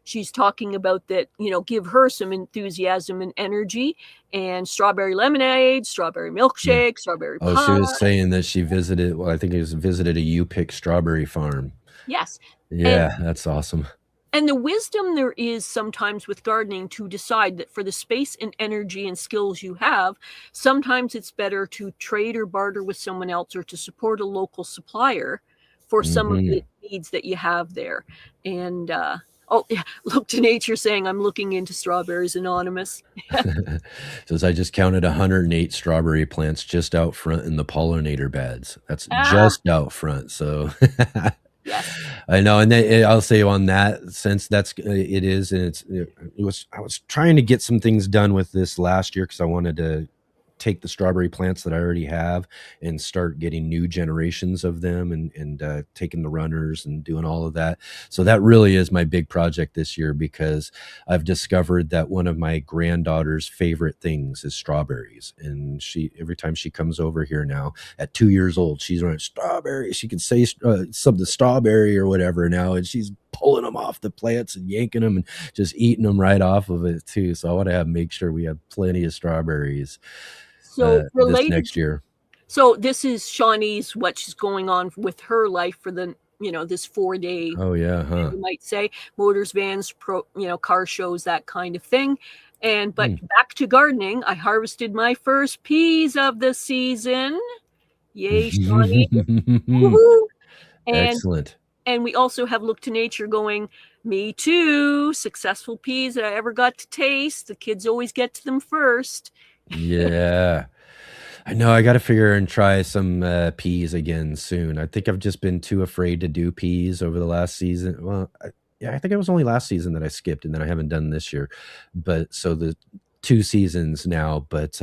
she's talking about that give her some enthusiasm and energy. And strawberry lemonade, strawberry milkshake, strawberry pie. Oh, she was saying that she visited, I think it was visited a U-Pick strawberry farm. Yes. Yeah, that's awesome. And the wisdom there is sometimes with gardening to decide that for the space and energy and skills you have, sometimes it's better to trade or barter with someone else or to support a local supplier for some of the needs that you have there. And look to nature saying I'm looking into Strawberries Anonymous. Says I just counted 108 strawberry plants just out front in the pollinator beds. That's just out front. So yes, I know. And I'll say on that sense, it is. And I was trying to get some things done with this last year because I wanted to take the strawberry plants that I already have and start getting new generations of them and taking the runners and doing all of that. So that really is my big project this year, because I've discovered that one of my granddaughter's favorite things is strawberries. And every time she comes over here now at 2 years old, she's running strawberries. She can say something strawberry or whatever now, and she's pulling them off the plants and yanking them and just eating them right off of it too. So I want to make sure we have plenty of strawberries. So this next year. So this is Shawnee's what's going on with her life for the this 4 day. Oh yeah, huh? You might say motors, vans, car shows, that kind of thing. And but back to gardening, I harvested my first peas of the season. Yay, Shawnee! Woohoo! Excellent. And we also have Look to Nature going, me too. Successful peas that I ever got to taste. The kids always get to them first. Yeah. I know I got to figure and try some peas again soon. I think I've just been too afraid to do peas over the last season. Well, I think it was only last season that I skipped, and then I haven't done this year. But so the 2 seasons now, but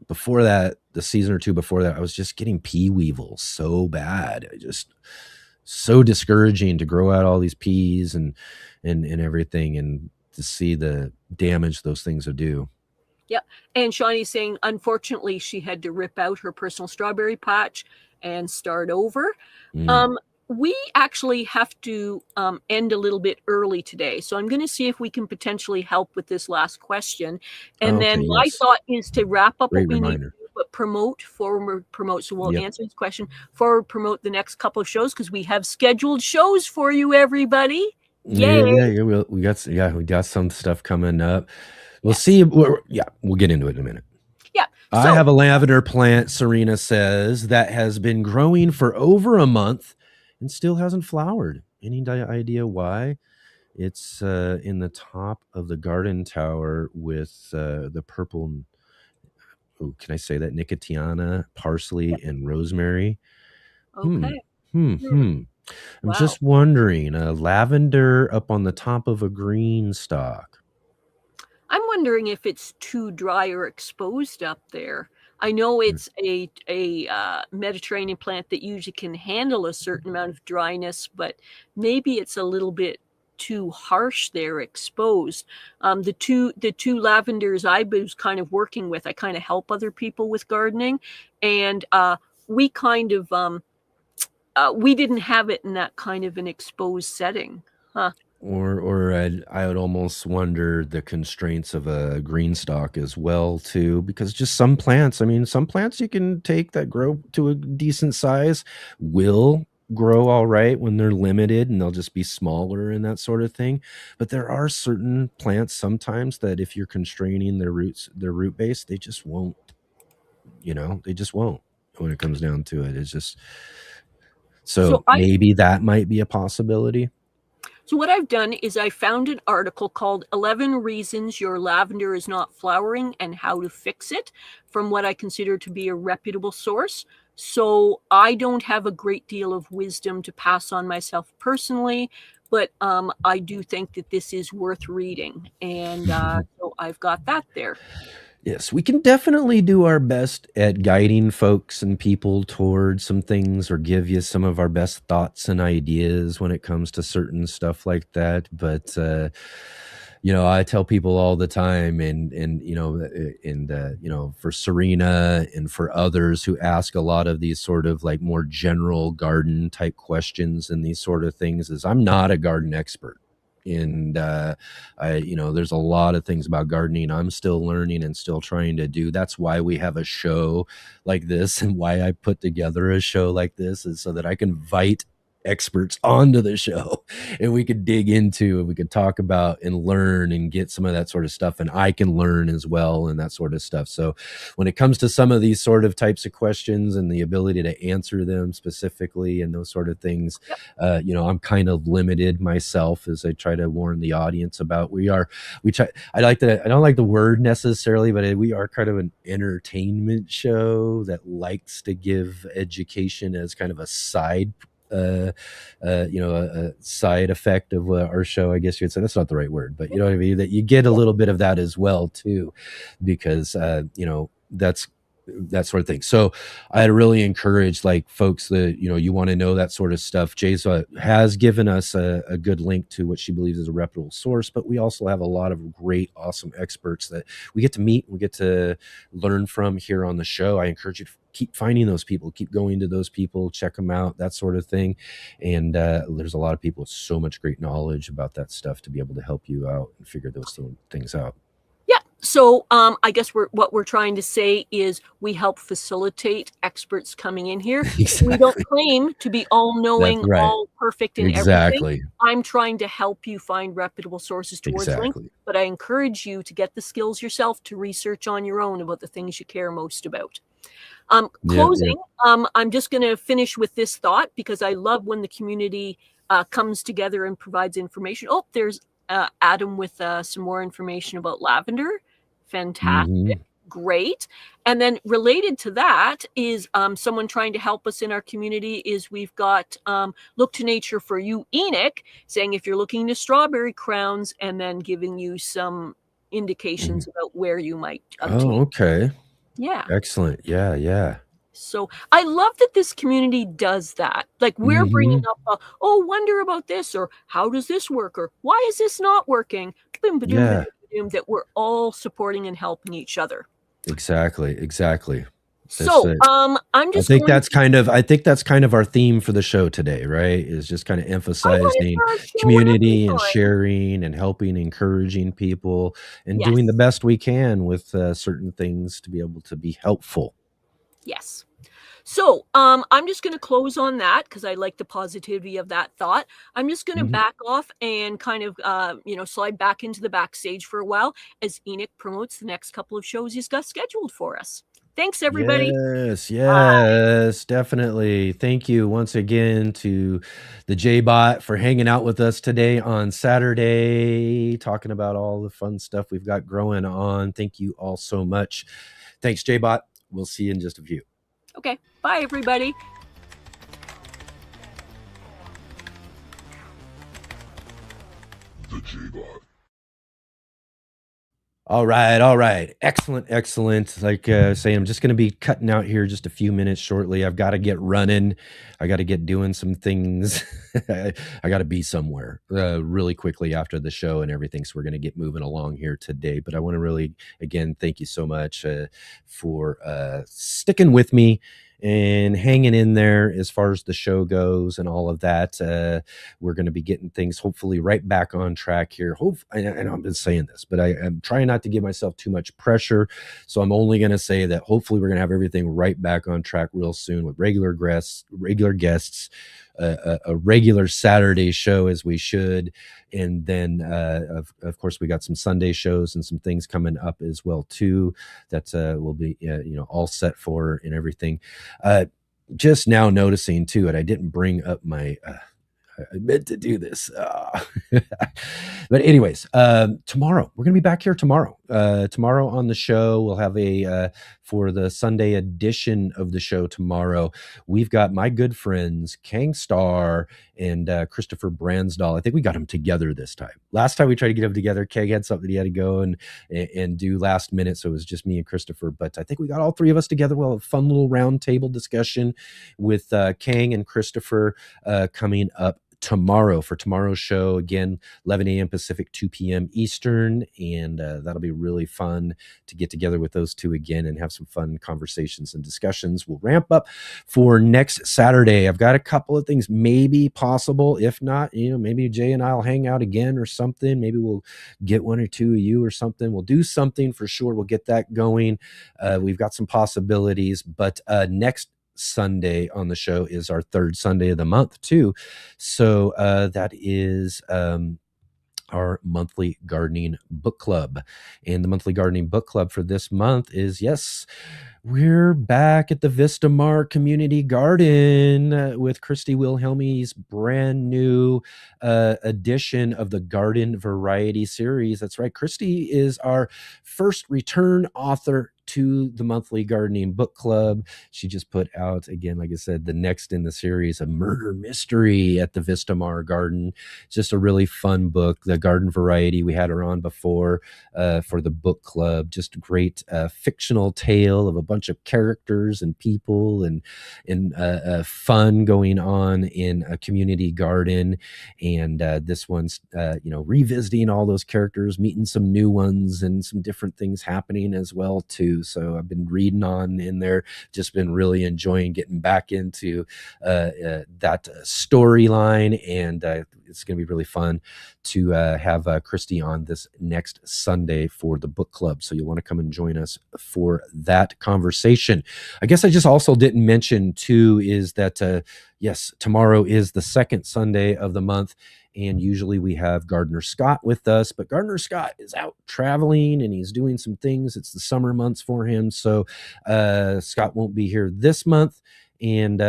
before that, the season or 2 before that, I was just getting pea weevils so bad. So discouraging to grow out all these peas and everything, and to see the damage those things would do. Yep. And Shawnee's saying, unfortunately, she had to rip out her personal strawberry patch and start over. We actually have to end a little bit early today. So I'm going to see if we can potentially help with this last question. And then my thought is to wrap up what we need to do, but forward promote. So we'll answer this question, forward promote the next couple of shows, because we have scheduled shows for you, everybody. Yay. Yeah, we got some stuff coming up. We'll see. We'll get into it in a minute. Yeah. I have a lavender plant, Serena says, that has been growing for over a month and still hasn't flowered. Any idea why? It's in the top of the garden tower with the purple, can I say that? Nicotiana, parsley, and rosemary. Okay. I'm just wondering, lavender up on the top of a green stalk. I'm wondering if it's too dry or exposed up there. I know it's a Mediterranean plant that usually can handle a certain amount of dryness, but maybe it's a little bit too harsh there, exposed. The two lavenders I was kind of working with, I kind of help other people with gardening, and we kind of we didn't have it in that kind of an exposed setting, huh? Or I would almost wonder the constraints of a green stalk as well too, because just some plants, I mean, some plants you can take that grow to a decent size will grow all right when they're limited and they'll just be smaller and that sort of thing. But there are certain plants sometimes that if you're constraining their roots, their root base, they just won't, they just won't when it comes down to it. It's just So so maybe that might be a possibility. So what I've done is I found an article called 11 Reasons Your Lavender is Not Flowering and How to Fix It from what I consider to be a reputable source. So I don't have a great deal of wisdom to pass on myself personally, but I do think that this is worth reading. And so I've got that there. Yes, we can definitely do our best at guiding folks and people towards some things or give you some of our best thoughts and ideas when it comes to certain stuff like that. But, I tell people all the time for Serena and for others who ask a lot of these sort of like more general garden type questions and these sort of things is I'm not a garden expert. And there's a lot of things about gardening I'm still learning and still trying to do. That's why we have a show like this, and why I put together a show like this is so that I can invite experts onto the show and we could dig into and we could talk about and learn and get some of that sort of stuff, and I can learn as well and that sort of stuff. So when it comes to some of these sort of types of questions and the ability to answer them specifically and those sort of things, I'm kind of limited myself, as I try to warn the audience about. I don't like the word necessarily, but we are kind of an entertainment show that likes to give education as kind of a side a side effect of our show, I guess you'd say. That's not the right word, but you know what I mean, that you get a little bit of that as well too, because that's that sort of thing. So I'd really encourage like folks that, you want to know that sort of stuff. Jay's has given us a good link to what she believes is a reputable source, but we also have a lot of great, awesome experts that we get to meet, we get to learn from here on the show. I encourage you to keep finding those people, keep going to those people, check them out, that sort of thing. And there's a lot of people with so much great knowledge about that stuff to be able to help you out and figure those things out. Yeah. So I guess what we're trying to say is we help facilitate experts coming in here. Exactly. We don't claim to be all knowing, Right. all perfect in Exactly. everything. I'm trying to help you find reputable sources towards link, but I encourage you to get the skills yourself to research on your own about the things you care most about. Closing, I'm just going to finish with this thought because I love when the community comes together and provides information. Oh, there's Adam with some more information about lavender. Fantastic. Mhm. Great. And then related to that is someone trying to help us in our community is we've got Look to Nature for You, Enoch, saying if you're looking to strawberry crowns, and then giving you some indications about where you might obtain. Oh, okay. Yeah. Excellent. Yeah. So I love that this community does that. Like we're bringing up, wonder about this, or how does this work, or why is this not working? Yeah. That we're all supporting and helping each other. Exactly. So I'm just. I think that's kind of our theme for the show today, right? Is just kind of emphasizing community and sharing and helping, encouraging people, and doing the best we can with certain things to be able to be helpful. Yes. So I'm just going to close on that because I like the positivity of that thought. I'm just going to back off and kind of, slide back into the backstage for a while as Enoch promotes the next couple of shows he's got scheduled for us. Thanks, everybody. Yes, definitely. Thank you once again to the J-Bot for hanging out with us today on Saturday, talking about all the fun stuff we've got growing on. Thank you all so much. Thanks, J-Bot. We'll see you in just a few. Okay. Bye, everybody. The J-Bot. All right, all right. Excellent, excellent. Like saying, I'm just going to be cutting out here just a few minutes shortly. I've got to get running. I got to get doing some things. I got to be somewhere really quickly after the show and everything. So we're going to get moving along here today. But I want to really, again, thank you so much for sticking with me and hanging in there as far as the show goes and all of that. We're going to be getting things hopefully right back on track here. And I've been saying this, but I'm trying not to give myself too much pressure. So I'm only going to say that hopefully we're going to have everything right back on track real soon with regular guests, a regular Saturday show as we should. And then, of course, we got some Sunday shows and some things coming up as well, too, that will be, all set for and everything. Just now noticing, too, and I didn't bring up my... I meant to do this. But anyways, tomorrow, we're going to be back here tomorrow. Tomorrow on the show, we'll have for the Sunday edition of the show tomorrow, we've got my good friends, Kang Starr and Christopher Bransdahl. I think we got them together this time. Last time we tried to get them together, Kang had something he had to go and do last minute, so it was just me and Christopher. But I think we got all three of us together. We'll have a fun little round table discussion with Kang and Christopher coming up tomorrow for tomorrow's show. Again, 11 a.m. Pacific, 2 p.m. Eastern. And that'll be really fun to get together with those two again and have some fun conversations and discussions. We'll ramp up for next Saturday. I've got a couple of things maybe possible. If not, maybe Jay and I'll hang out again or something. Maybe we'll get one or two of you or something. We'll do something for sure. We'll get that going. We've got some possibilities, but next Sunday on the show is our third Sunday of the month too. So that is our monthly gardening book club. And the monthly gardening book club for this month is, yes, we're back at the Vistamar Community Garden with Christy Wilhelmie's brand new edition of the Garden Variety series. That's right. Christy is our first return author to the monthly gardening book club. She just put out, again, like I said, the next in the series, a murder mystery at the Vistamar Garden. Just a really fun book. The Garden Variety, we had her on before for the book club. Just a great fictional tale of a bunch of characters and people and fun going on in a community garden. And this one's, revisiting all those characters, meeting some new ones and some different things happening as well, too. So I've been reading on in there, just been really enjoying getting back into that storyline. And it's going to be really fun to have Christy on this next Sunday for the book club. So you'll want to come and join us for that conversation. I guess I just also didn't mention too is that, yes, tomorrow is the second Sunday of the month. And usually we have Gardner Scott with us, but Gardner Scott is out traveling and he's doing some things. It's the summer months for him. So Scott won't be here this month. And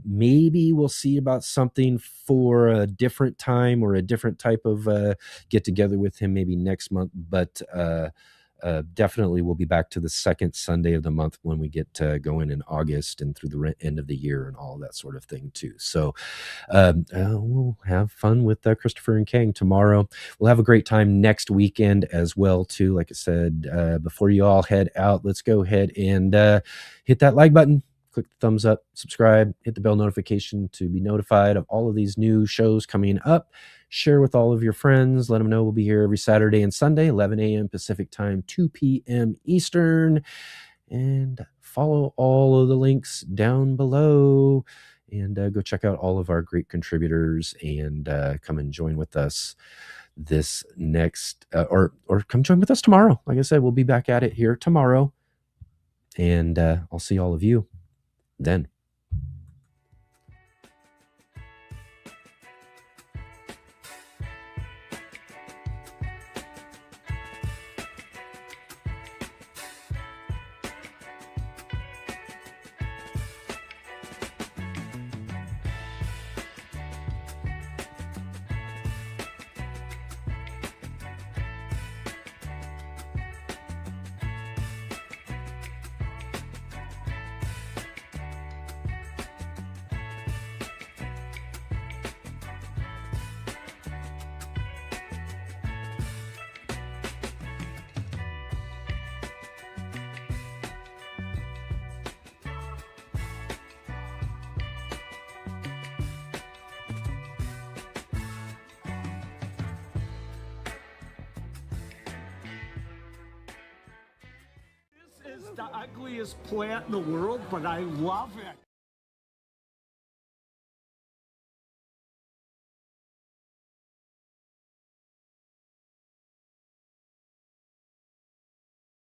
maybe we'll see about something for a different time or a different type of get together with him maybe next month. But definitely we'll be back to the second Sunday of the month when we get going in August and through the end of the year and all that sort of thing too. So we'll have fun with Christopher and Kang tomorrow. We'll have a great time next weekend as well too. Like I said, before you all head out, let's go ahead and hit that like button. Click the thumbs up, subscribe, hit the bell notification to be notified of all of these new shows coming up. Share with all of your friends. Let them know we'll be here every Saturday and Sunday, 11 a.m. Pacific time, 2 p.m. Eastern. And follow all of the links down below. And go check out all of our great contributors and come and join with us this next, or come join with us tomorrow. Like I said, we'll be back at it here tomorrow. And I'll see all of you then. is the ugliest plant in the world, but I love it.